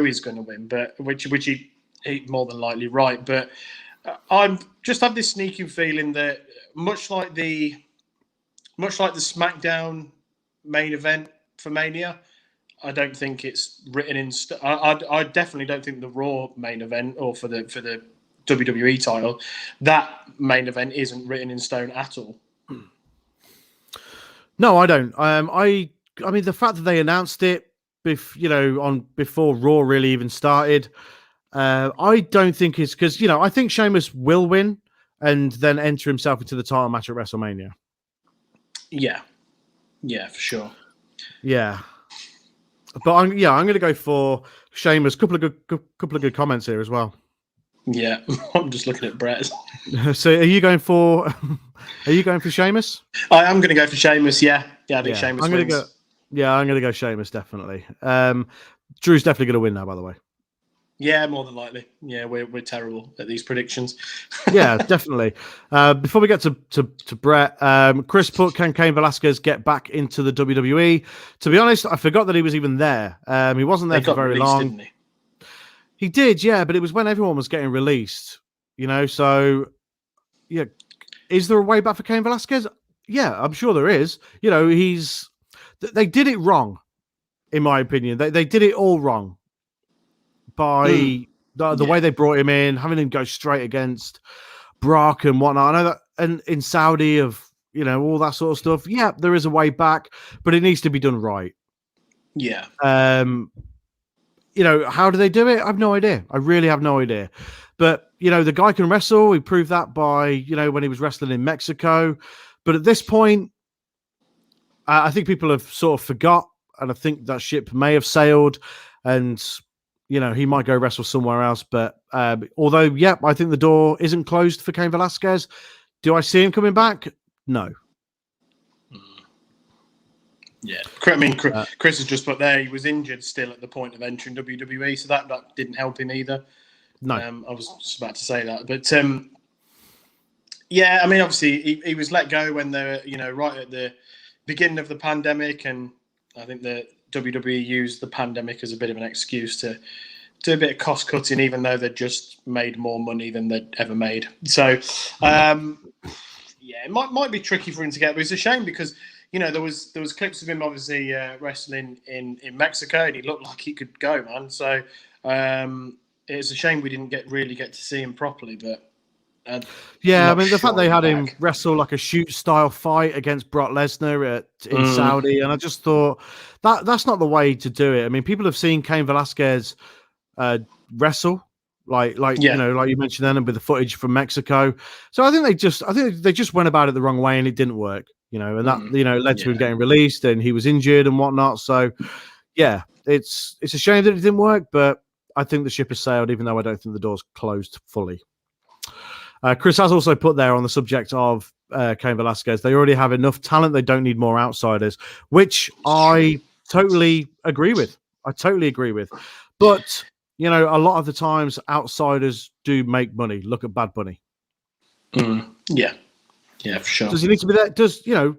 is going to win, but which he more than likely right. But I'm just have this sneaky feeling that much like the SmackDown main event for Mania, I don't think it's written in. I definitely don't think the Raw main event or for the WWE title, that main event isn't written in stone at all. No, I don't. I mean, the fact that they announced it, before Raw really even started, I don't think it's because I think Sheamus will win and then enter himself into the title match at WrestleMania. Yeah, for sure. Yeah. But I'm going to go for Sheamus. Couple of good comments here as well. Yeah, I'm just looking at Brett. So, are you going for Sheamus? I am going to go for Sheamus. Yeah, I think Sheamus wins. I'm going to go Sheamus definitely. Drew's definitely going to win now, by the way. Yeah, more than likely. Yeah, we're terrible at these predictions. Yeah, definitely. Before we get to Brett, Chris put, can Cain Velasquez get back into the WWE? To be honest, I forgot that he was even there. He wasn't there for very long. Didn't he? He did, yeah, but it was when everyone was getting released. So yeah, is there a way back for Cain Velasquez? Yeah, I'm sure there is. You know, they did it wrong, in my opinion. They did it all wrong by the way they brought him in, having him go straight against Brock and whatnot. I know that, and in Saudi of, you know, all that sort of stuff. Yeah, there is a way back, but it needs to be done right. Yeah. You know, how do they do it? I have no idea. I really have no idea. But, you know, the guy can wrestle. He proved that by, you know, when he was wrestling in Mexico. But at this point, I think people have sort of forgot, and I think that ship may have sailed, and, you know, he might go wrestle somewhere else. But although, yeah, I think the door isn't closed for Cain Velasquez. Do I see him coming back? No. Yeah, I mean, Chris has just put there he was injured still at the point of entering WWE, so that didn't help him either. No, I was just about to say that, but yeah, I mean, obviously he was let go when they're, you know, right at the beginning of the pandemic, and I think the WWE used the pandemic as a bit of an excuse to do a bit of cost cutting, even though they'd just made more money than they'd ever made. So yeah, it might be tricky for him to get, but it's a shame because, you know, there was clips of him obviously wrestling in Mexico, and he looked like he could go, man. So it's a shame we didn't really get to see him properly. But yeah, I mean, the fact they had him wrestle like a shoot style fight against Brock Lesnar in Saudi, and I just thought that's not the way to do it. I mean, people have seen Cain Velasquez wrestle. Like you know, like you mentioned then, and with the footage from Mexico. So I think they just went about it the wrong way, and it didn't work. You know, and that, you know, led to him getting released, and he was injured and whatnot. So, yeah, it's a shame that it didn't work, but I think the ship has sailed, even though I don't think the door's closed fully. Chris has also put there on the subject of Cain Velasquez, they already have enough talent. They don't need more outsiders, which I totally agree with. But, you know, a lot of the times outsiders do make money. Look at Bad Bunny. Yeah. Yeah, for sure. Does he need to be there? Does, you know,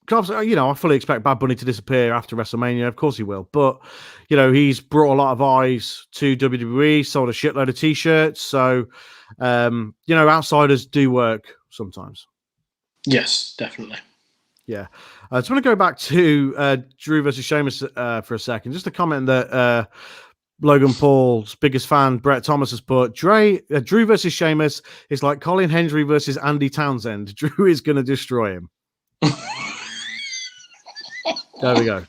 I fully expect Bad Bunny to disappear after WrestleMania. Of course he will. But, you know, he's brought a lot of eyes to WWE, sold a shitload of T-shirts. So, you know, outsiders do work sometimes. Yes, definitely. Yeah. I just want to go back to Drew versus Sheamus for a second. Just a comment that Logan Paul's biggest fan, Brett Thomas, has put, Drew versus Sheamus is like Colin Hendry versus Andy Townsend. Drew is going to destroy him. There we go.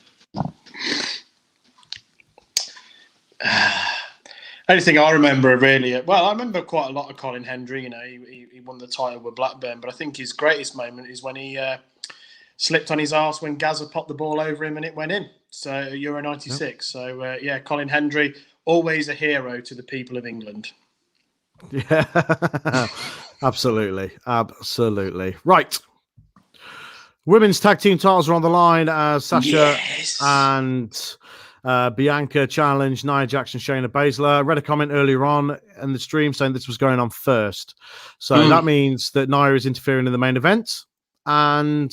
Only thing I remember really, well, I remember quite a lot of Colin Hendry. You know, he won the title with Blackburn, but I think his greatest moment is when he slipped on his arse when Gazza popped the ball over him and it went in. So Euro 96. Yep. So yeah, Colin Hendry, always a hero to the people of England. Yeah, absolutely. Right. Women's tag team titles are on the line as Sasha and Bianca challenged Nia Jax, Shayna Baszler. I read a comment earlier on in the stream saying this was going on first. So that means that Nia is interfering in the main event and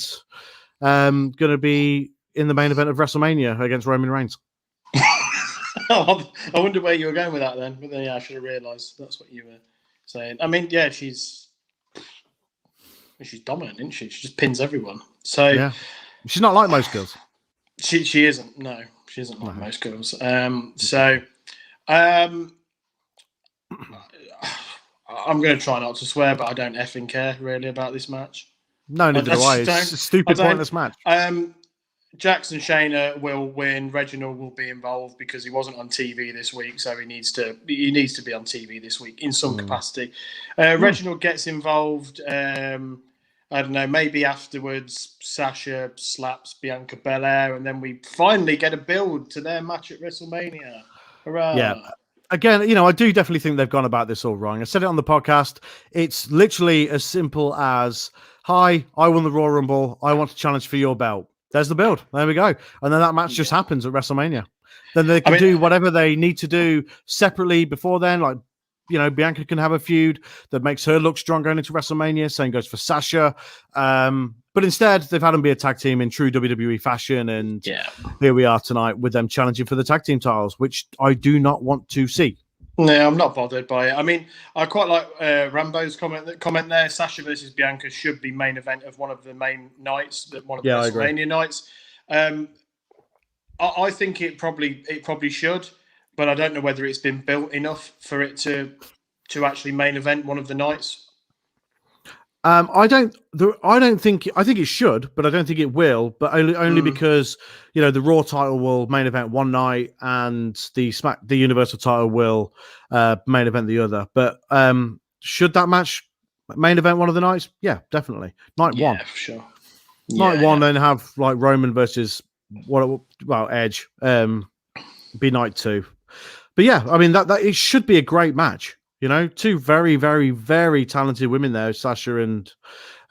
going to be in the main event of WrestleMania against Roman Reigns. I wonder where you were going with that then. But then, yeah, I should have realised that's what you were saying. I mean, yeah, she's dominant, isn't she? She just pins everyone. So yeah, she's not like most girls. She isn't. No, she isn't like most girls. So I'm going to try not to swear, but I don't effing care really about this match. No, neither do I. It's a stupid, pointless match. Jackson Shayna will win. Reginald will be involved because he wasn't on TV this week, so he needs to be on TV this week in some capacity. Reginald gets involved. I don't know, maybe afterwards Sasha slaps Bianca Belair, and then we finally get a build to their match at WrestleMania. Hurrah! Yeah. Again, you know, I do definitely think they've gone about this all wrong. I said it on the podcast. It's literally as simple as, hi, I won the Royal Rumble. I want to challenge for your belt. There's the build. There we go. And then that match just happens at WrestleMania. Then they can do whatever they need to do separately before then. Like, you know, Bianca can have a feud that makes her look strong going into WrestleMania. Same goes for Sasha. But instead, they've had them be a tag team in true WWE fashion. And here we are tonight with them challenging for the tag team titles, which I do not want to see. No, I'm not bothered by it. I mean, I quite like Rambo's comment there. Sasha versus Bianca should be main event of one of the main nights, one of the WrestleMania nights. I think it probably should, but I don't know whether it's been built enough for it to actually main event one of the nights. I don't think. I think it should, but I don't think it will. But only because the Raw title will main event one night, and the Universal title will main event the other. But should that match main event one of the nights? Yeah, definitely. Night one, for sure. Night one, then have like Roman versus Edge. Be night two. But yeah, I mean that it should be a great match. Two very, very, very talented women there, Sasha and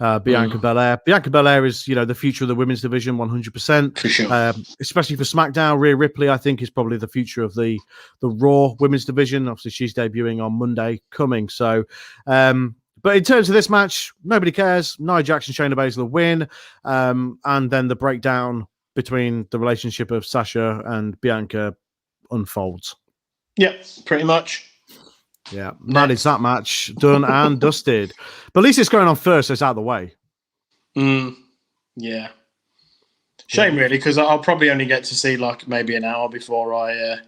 Bianca Belair. Bianca Belair is, the future of the women's division, 100%. For sure. Especially for SmackDown. Rhea Ripley, I think, is probably the future of the Raw women's division. Obviously, she's debuting on Monday coming. So, but in terms of this match, nobody cares. Nia Jax and Shayna Baszler win. And then the breakdown between the relationship of Sasha and Bianca unfolds. Yep, pretty much. Yeah, that is that match done and dusted. But at least it's going on first, so it's out of the way. Yeah. Shame, really, because I'll probably only get to see like maybe an hour before I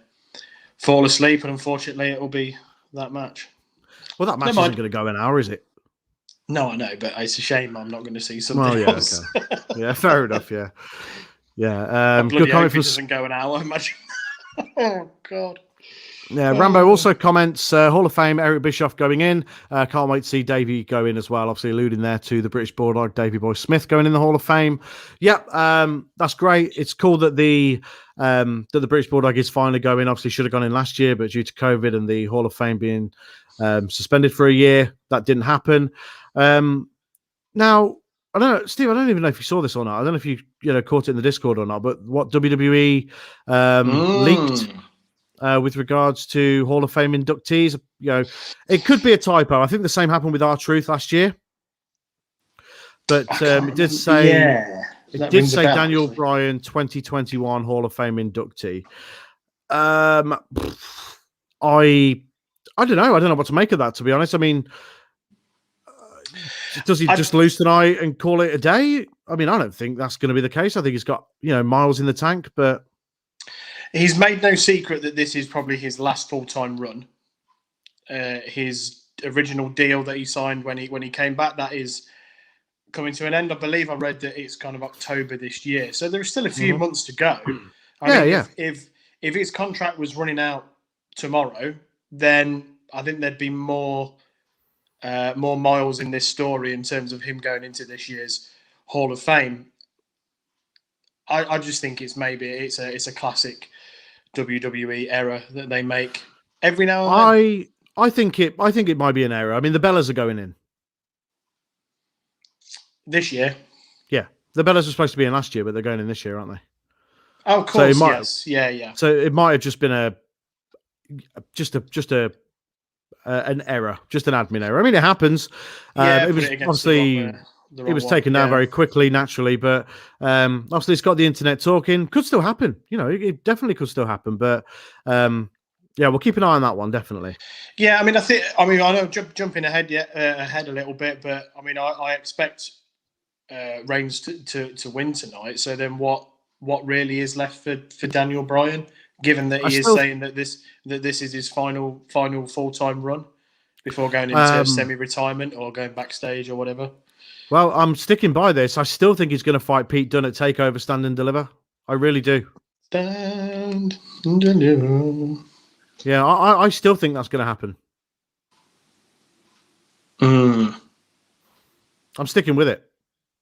fall asleep, and unfortunately it will be that match. Well, that match isn't going to go an hour, is it? No, I know, but it's a shame I'm not going to see something else. Okay. Yeah, fair enough, yeah. Yeah, good comment from... doesn't go an hour, imagine. Oh, God. Yeah, Rambo also comments, Hall of Fame, Eric Bischoff going in. Can't wait to see Davey go in as well. Obviously alluding there to the British Bulldog, Davey Boy Smith going in the Hall of Fame. Yep, that's great. It's cool that the British Bulldog is finally going. Obviously should have gone in last year, but due to COVID and the Hall of Fame being suspended for a year, that didn't happen. Now, I don't know, Steve, I don't even know if you saw this or not. I don't know if you caught it in the Discord or not, but what WWE leaked with regards to Hall of Fame inductees, it could be a typo. I think the same happened with R-Truth last year, but it did say Daniel Bryan 2021 Hall of Fame inductee. I don't know. I don't know what to make of that, to be honest. I mean, does he just lose tonight and call it a day? I mean, I don't think that's going to be the case. I think he's got miles in the tank, but. He's made no secret that this is probably his last full-time run. His original deal that he signed when he came back, that is coming to an end. I believe I read that it's kind of October this year. So there's still a few months to go. I mean, if his contract was running out tomorrow, then I think there'd be more miles in this story in terms of him going into this year's Hall of Fame. I just think it's a classic WWE error that they make every now and then. I think it might be an error. I mean, the Bellas are going in this year. Yeah, the Bellas were supposed to be in last year, but they're going in this year, aren't they? Oh, of course, yes, yeah. So it might have just been an error, just an admin error. I mean, it happens. It was obviously. It was taken down very quickly, naturally, but obviously it's got the internet talking. Could still happen, it definitely could still happen. But we'll keep an eye on that one, definitely. Yeah, I know jumping ahead a little bit, but I mean, I expect Reigns to win tonight. So then, what really is left for Daniel Bryan, given that he is saying that this is his final full-time run before going into semi-retirement or going backstage or whatever? Well, I'm sticking by this. I still think he's going to fight Pete Dunne at TakeOver Stand and Deliver. I really do. Stand and Deliver. Yeah, I still think that's going to happen. I'm sticking with it.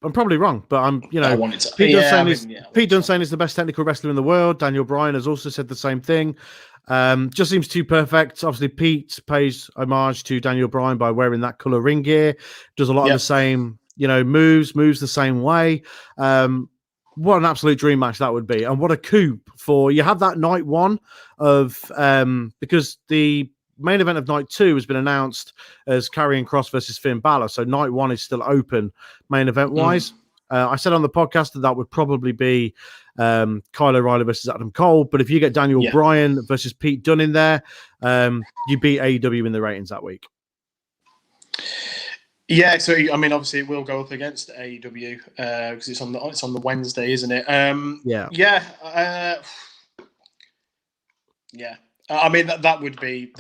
I'm probably wrong, but I'm, I want it to. Pete Dunne saying he's the best technical wrestler in the world. Daniel Bryan has also said the same thing. Just seems too perfect. Obviously, Pete pays homage to Daniel Bryan by wearing that color ring gear. Does a lot of the same. Moves the same way. What an absolute dream match that would be. And what a coup for, you have that night one of, because the main event of night two has been announced as Karrion Kross versus Finn Balor. So night one is still open main event wise. I said on the podcast that would probably be Kyle O'Reilly versus Adam Cole. But if you get Daniel Bryan versus Pete Dunne in there, you beat AEW in the ratings that week. Yeah, so I mean, obviously, it will go up against AEW because it's on the Wednesday, isn't it? Yeah. I mean, that would be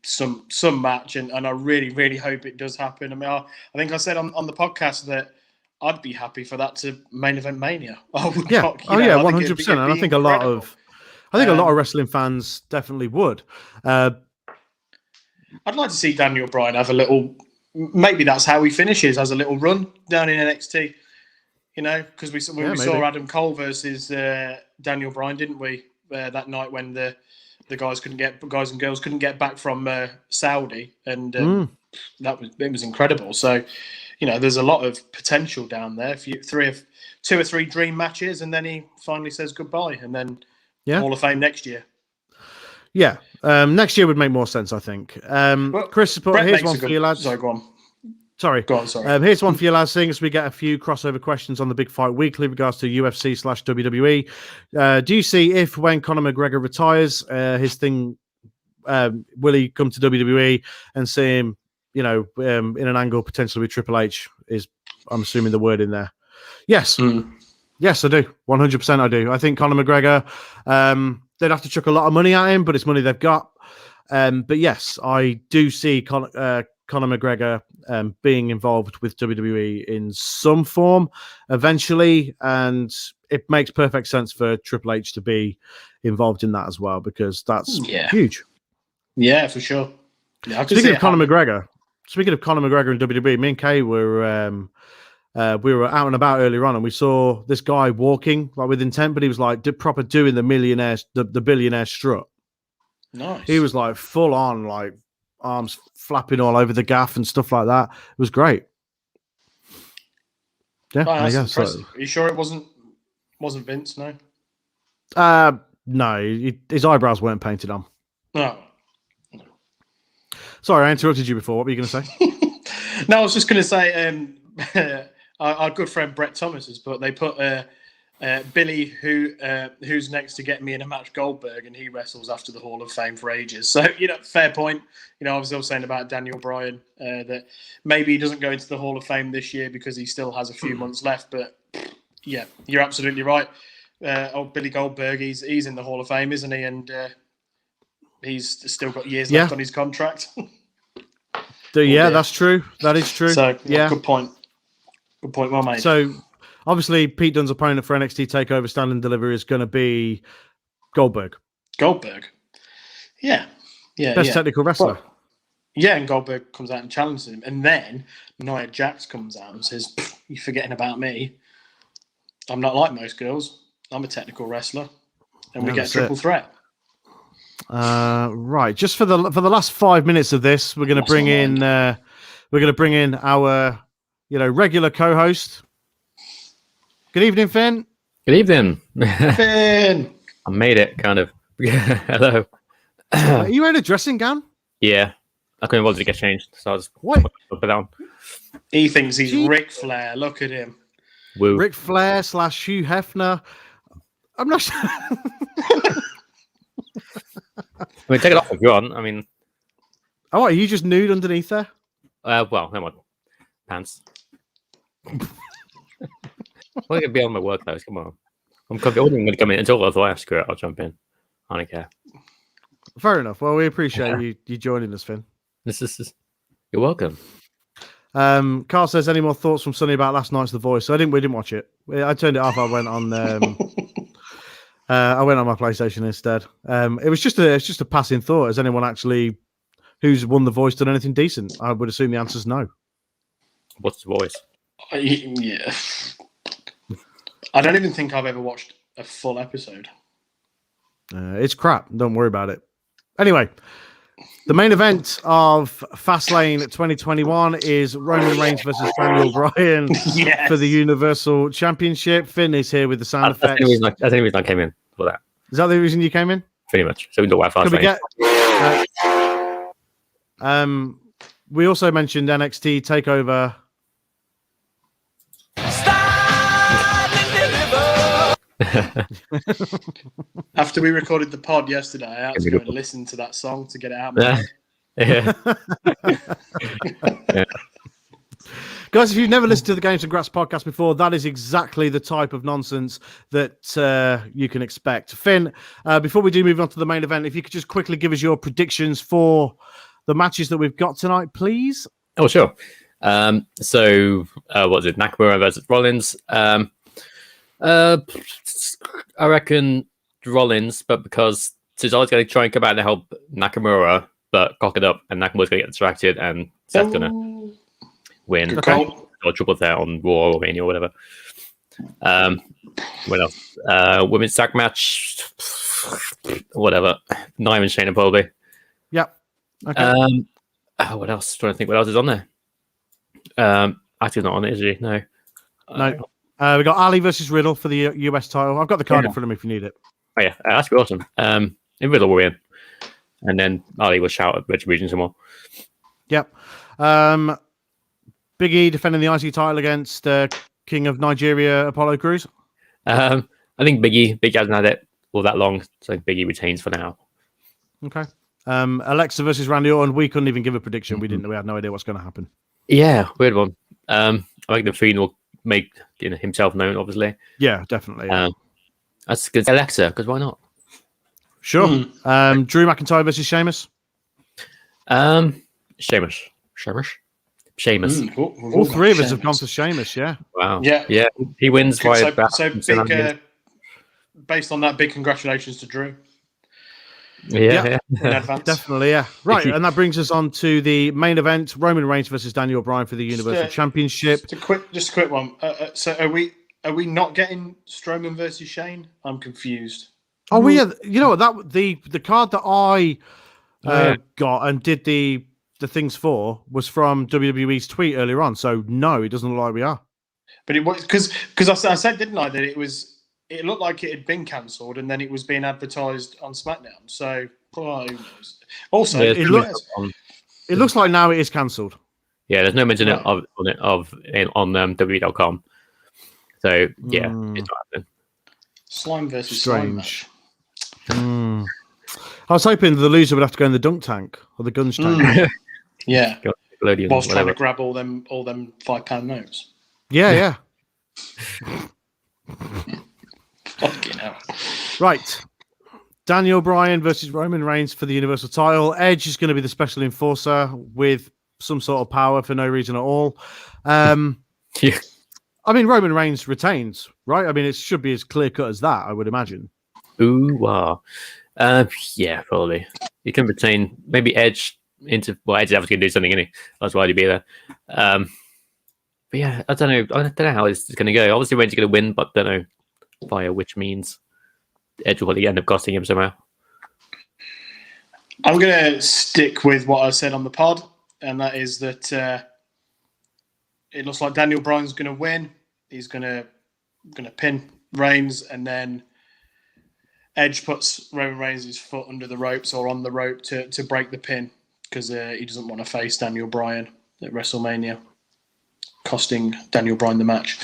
some match, and I really, really hope it does happen. I mean, I think I said on the podcast that I'd be happy for that to main event Mania. 100%. And I think a lot of wrestling fans definitely would. I'd like to see Daniel Bryan have a little. Maybe that's how he finishes, as a little run down in NXT. Because we saw Adam Cole versus Daniel Bryan, didn't we? That night when the guys and girls couldn't get back from Saudi, and it was incredible. So, there's a lot of potential down there. If you two or three dream matches, and then he finally says goodbye, and then Hall of Fame next year. Yeah, next year would make more sense, I think. Chris, here's one for you, lads. Sorry, go on. Sorry. Go on, sorry. Here's one for you, lads. Seeing as we get a few crossover questions on the Big Fight Weekly in regards to UFC/WWE, do you see if when Conor McGregor retires, his thing, will he come to WWE and see him, in an angle potentially with Triple H? I'm assuming the word in there. Yes. Yes, I do. 100% I do. I think Conor McGregor, they'd have to chuck a lot of money at him, but it's money they've got. But yes, I do see Conor McGregor being involved with WWE in some form eventually, and it makes perfect sense for Triple H to be involved in that as well, because that's huge. Yeah, for sure. Yeah, speaking of Conor McGregor and WWE, me and Kay were we were out and about earlier on, and we saw this guy walking like with intent, but he was like proper doing the billionaire strut. Nice. He was like full on, like arms flapping all over the gaff and stuff like that. It was great. Yeah, that's impressive. Are you sure it wasn't Vince? No. No, his eyebrows weren't painted on. No. Sorry, I interrupted you before. What were you going to say? No, I was just going to say. Our good friend Brett Thomas has they put Billy, who's next to get me in a match, Goldberg, and he wrestles after the Hall of Fame for ages. So, fair point. I was still saying about Daniel Bryan that maybe he doesn't go into the Hall of Fame this year because he still has a few months left. But yeah, you're absolutely right. Billy Goldberg, he's in the Hall of Fame, isn't he? And he's still got years left on his contract. That's true. That is true. So, good point. Good point, well made. So, obviously, Pete Dunne's opponent for NXT TakeOver Stand and Deliver is going to be Goldberg. Yeah. Best technical wrestler. Well, and Goldberg comes out and challenges him. And then Nia Jax comes out and says, "You're forgetting about me. I'm not like most girls. I'm a technical wrestler." And we get a triple threat. Right. Just for the last 5 minutes of this, we're going to bring in our regular co-host. Good evening, Finn. Good evening. Finn. I made it, kind of. Hello. Are you wearing a dressing gown? Yeah. I couldn't bother to get changed, so I was what? Put it down. He thinks he's Ric Flair. Look at him. Woo. Ric Flair / Hugh Hefner. I'm not sure. I mean, take it off if you want. I mean... Oh, are you just nude underneath there? Well, come on. Pants. I can be on my work clothes. Come on. I wasn't going to come in until I thought, screw it, I'll jump in. I don't care. Fair enough. Well, we appreciate you joining us, Finn. You're welcome. Carl says, any more thoughts from Sonny about last night's The Voice? We didn't watch it. I turned it off. I went on I went on my PlayStation instead. It was just a passing thought. Has anyone actually who's won The Voice done anything decent? I would assume the answer is no. What's The Voice? Yeah. I don't even think I've ever watched a full episode. It's crap. Don't worry about it. Anyway, the main event of Fastlane 2021 is Roman Reigns versus Daniel Bryan for the Universal Championship. Finn is here with the sound effects. That's the only reason I came in for that. Is that the reason you came in? Pretty much. So we can talk about Fastlane. We also mentioned NXT TakeOver. After we recorded the pod yesterday, I had to go and listen to that song to get it out of my head. Yeah. Guys, if you've never listened to the Games and Grass podcast before, that is exactly the type of nonsense that you can expect. Finn, before we do move on to the main event, if you could just quickly give us your predictions for the matches that we've got tonight, please. Oh, sure. So, what is it? Nakamura versus Rollins. I reckon Rollins, but because Cesaro's going to try and come out and help Nakamura, but cock it up, and Nakamura's going to get distracted, and Seth's going to win or triple threat on Raw or Mania or whatever. What else? Women's tag match, whatever. Nia and Shayna probably. Yep. Okay. What else? Trying to think what else is on there. Actually, not on it, is he? No. No. We got Ali versus Riddle for the US title. I've got the card in front of me if you need it. Oh yeah, that's awesome. Riddle will win, and then Ali will shout at Retribution some more. Yep. Big E defending the IC title against King of Nigeria, Apollo Crews. I think Big E hasn't had it all that long, so Big E retains for now. Okay. Alexa versus Randy Orton. We couldn't even give a prediction. We didn't. We had no idea what's going to happen. Yeah, weird one. I think the Fiend will make himself known, obviously. Yeah, definitely. Yeah. That's good. Alexa, because why not? Sure. Drew McIntyre versus Sheamus. Sheamus. All three of us have gone for Sheamus, yeah. Wow. Yeah. He wins by big, based on that, big congratulations to Drew. Yeah. In advance. Definitely, yeah. Right, and that brings us on to the main event: Roman Reigns versus Daniel Bryan for the Universal Championship. Just a quick one. So are we not getting Strowman versus Shane? I'm confused. Oh, yeah. You know what? That the card that I got and did the things for was from WWE's tweet earlier on. So no, it doesn't look like we are. But it was because I said, didn't I, that it looked like it had been cancelled and then it was being advertised on SmackDown. So who knows? Also, it looks like now it is cancelled. Yeah, there's no mention on WWE.com. So yeah, it's not happening. Slime versus Strange. Slime match. I was hoping the loser would have to go in the dunk tank or the guns tank. Yeah. Whilst trying to grab all them £5 notes. Yeah. Fucking hell. Right. Daniel Bryan versus Roman Reigns for the Universal title. Edge is going to be the special enforcer with some sort of power for no reason at all. I mean, Roman Reigns retains, right? I mean, it should be as clear cut as that, I would imagine. Ooh, wow. Yeah, probably. You can retain maybe Edge into. Well, Edge is obviously going to do something, isn't he? That's why he'd be there. But yeah, I don't know. I don't know how it's going to go. Obviously, Reigns is going to win, but I don't know via which means. Edge will probably end up costing him somehow. I'm going to stick with what I said on the pod, and that is that it looks like Daniel Bryan's going to win. He's going to pin Reigns, and then Edge puts Roman Reigns' foot under the ropes or on the rope to break the pin because he doesn't want to face Daniel Bryan at WrestleMania, costing Daniel Bryan the match.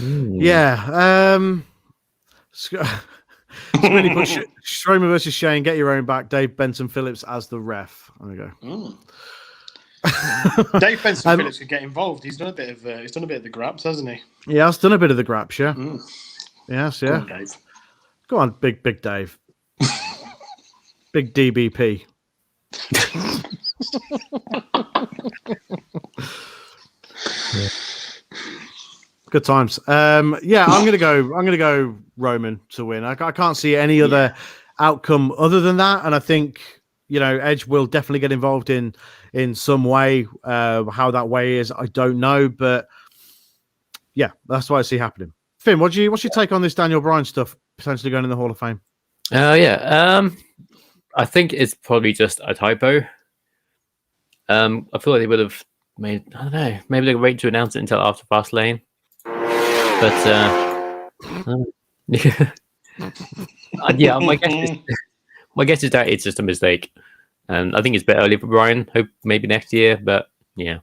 Yeah. Really put Strowman versus Shane. Get your own back. Dave Benson Phillips as the ref. There we go. Dave Benson Phillips could get involved. He's done a bit of the grabs, hasn't he? Yeah, he's done a bit of the grabs. Yeah. Yes. Yeah. Go on, Dave. Go on, big Dave. Big DBP. Good times. Yeah, I'm gonna go Roman to win. I can't see any other outcome other than that, and I think Edge will definitely get involved in some way. How that way is, I don't know, but yeah, that's what I see happening. Finn, what's your take on this Daniel Bryan stuff potentially going in the Hall of Fame? I think it's probably just a typo. I feel like they would have made, I don't know, maybe they wait to announce it until after Fastlane. But yeah, my guess is that it's just a mistake, and I think it's a bit early for Bryan. Hope maybe next year, but yeah.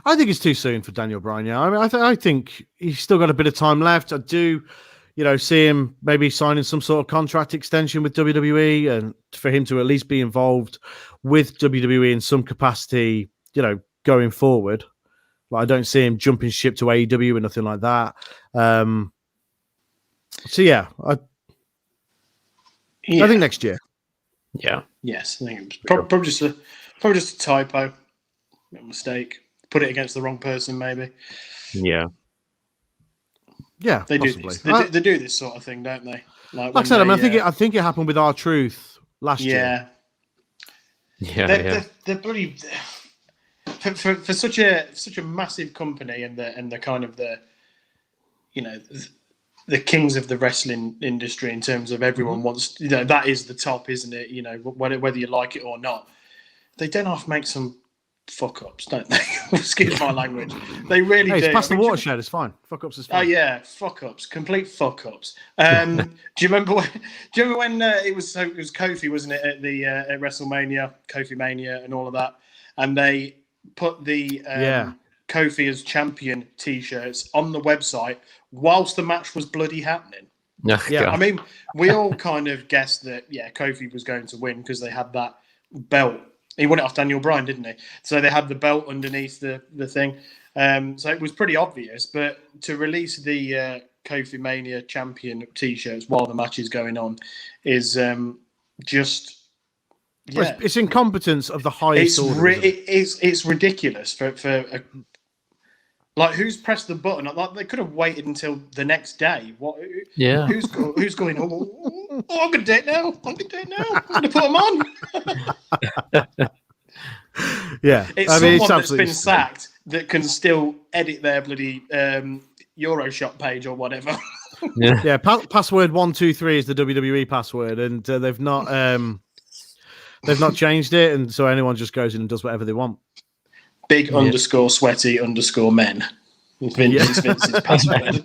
I think it's too soon for Daniel Bryan. Yeah, I mean, I think he's still got a bit of time left. I do, see him maybe signing some sort of contract extension with WWE, and for him to at least be involved with WWE in some capacity, going forward. Like, I don't see him jumping ship to AEW or nothing like that. So yeah, I think next year. Yeah. Yes, I think it was probably just a typo, a mistake. Put it against the wrong person, maybe. Yeah. Yeah, they possibly. do this. They do this sort of thing, don't they? Like I said, I think it happened with R-Truth last year. Yeah. They're bloody for such a massive company and the kind of the kings of the wrestling industry in terms of everyone wants, that is the top, isn't it? Whether you like it or not, they don't have to make some fuck ups, don't they? Excuse my language. They really do. It's past the watershed. It's fine. Fuck ups is fine. Oh yeah, fuck ups, complete fuck ups. Do you remember when it was Kofi, wasn't it, at the at WrestleMania, Kofi Mania, and all of that, and they put the Kofi as champion T-shirts on the website whilst the match was bloody happening. Yeah, I mean, we all kind of guessed that Kofi was going to win because they had that belt. He won it off Daniel Bryan, didn't he? So they had the belt underneath the thing. So it was pretty obvious. But to release the Kofi Mania champion T-shirts while the match is going on is just... Yeah. It's incompetence of the highest order. It's ridiculous for like, who's pressed the button? Like, they could have waited until the next day. What? Yeah. Who's going? Oh, I'm gonna do it now. I'm gonna put them on. Yeah, it's someone that's been sacked that can still edit their bloody Euroshop page or whatever. Yeah. Password 123 is the WWE password, and they've not changed it, and so anyone just goes in and does whatever they want. Big underscore sweaty underscore men. Vince's password.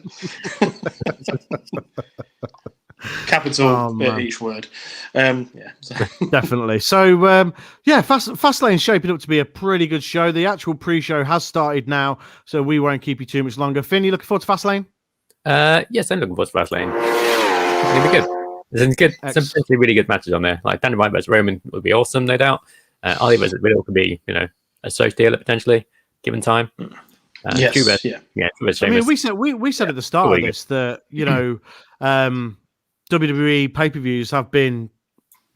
Capital each word. Definitely. So, Fastlane's shaping up to be a pretty good show. The actual pre-show has started now, so we won't keep you too much longer. Finn, you looking forward to Fastlane? Yes, I'm looking forward to Fastlane. It'll be good. There's some really good matches on there. Like Daniel Bryan versus Roman would be awesome, no doubt. Ali versus Riddle could be, a social deal potentially, given time. Yes, I mean, we said at the start of this that WWE pay-per-views have been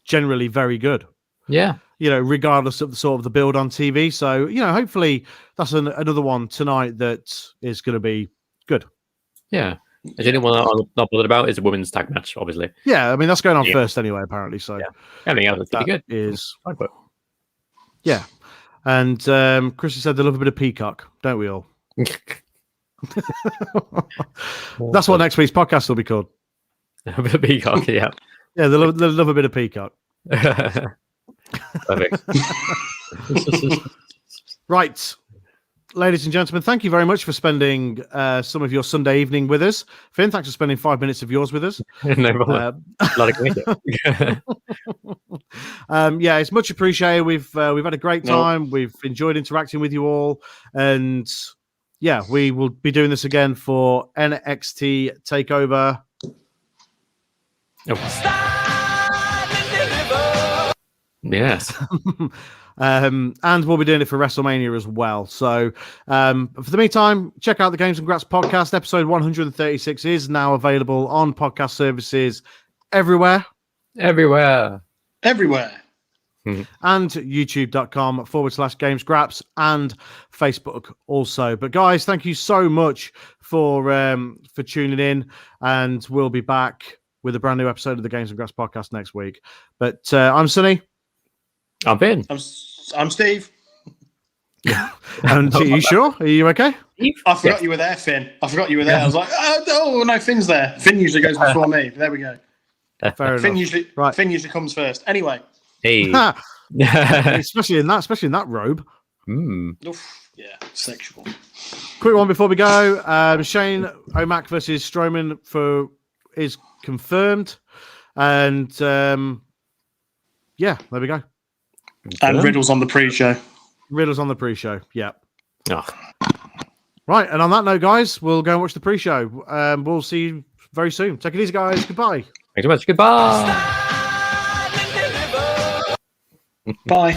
generally very good. Yeah, regardless of the sort of the build on TV. So hopefully that's another one tonight that is going to be good. Yeah. As anyone I'm not bothered about is a women's tag match, obviously. Yeah, I mean that's going on first anyway, apparently. So everything else is pretty good. Yeah. And Chris said they love a bit of Peacock, don't we all? That's what next week's podcast will be called. A bit of Peacock, yeah. Yeah, they love a bit of Peacock. Perfect. Right. Ladies and gentlemen, thank you very much for spending some of your Sunday evening with us. Finn, thanks for spending 5 minutes of yours with us. No problem. It's much appreciated. We've had a great time. We've enjoyed interacting with you all, and we will be doing this again for NXT Takeover. Yes. And we'll be doing it for WrestleMania as well. So for the meantime, check out the Games and Grats podcast. Episode 136 is now available on podcast services everywhere. Mm-hmm. And youtube.com/GamesGraps and Facebook also. But guys, thank you so much for tuning in, and we'll be back with a brand new episode of the Games and Grass podcast next week. But I'm Sonny. I'm Ben. I'm Steve. And are you sure? Are you okay? I forgot you were there, Finn. I was like, oh no, Finn's there. Finn usually goes before me. There we go. Fair Finn enough. Finn usually comes first. Anyway. Hey. especially in that robe. Oof, yeah, sexual. Quick one before we go. Shane O'Mac versus Strowman is confirmed, and there we go. And Riddle's on the pre-show. Yeah. Oh. Right, and on that note, guys, we'll go and watch the pre-show. We'll see you very soon. Take it easy, guys. Goodbye. Thanks so much. Goodbye. Bye.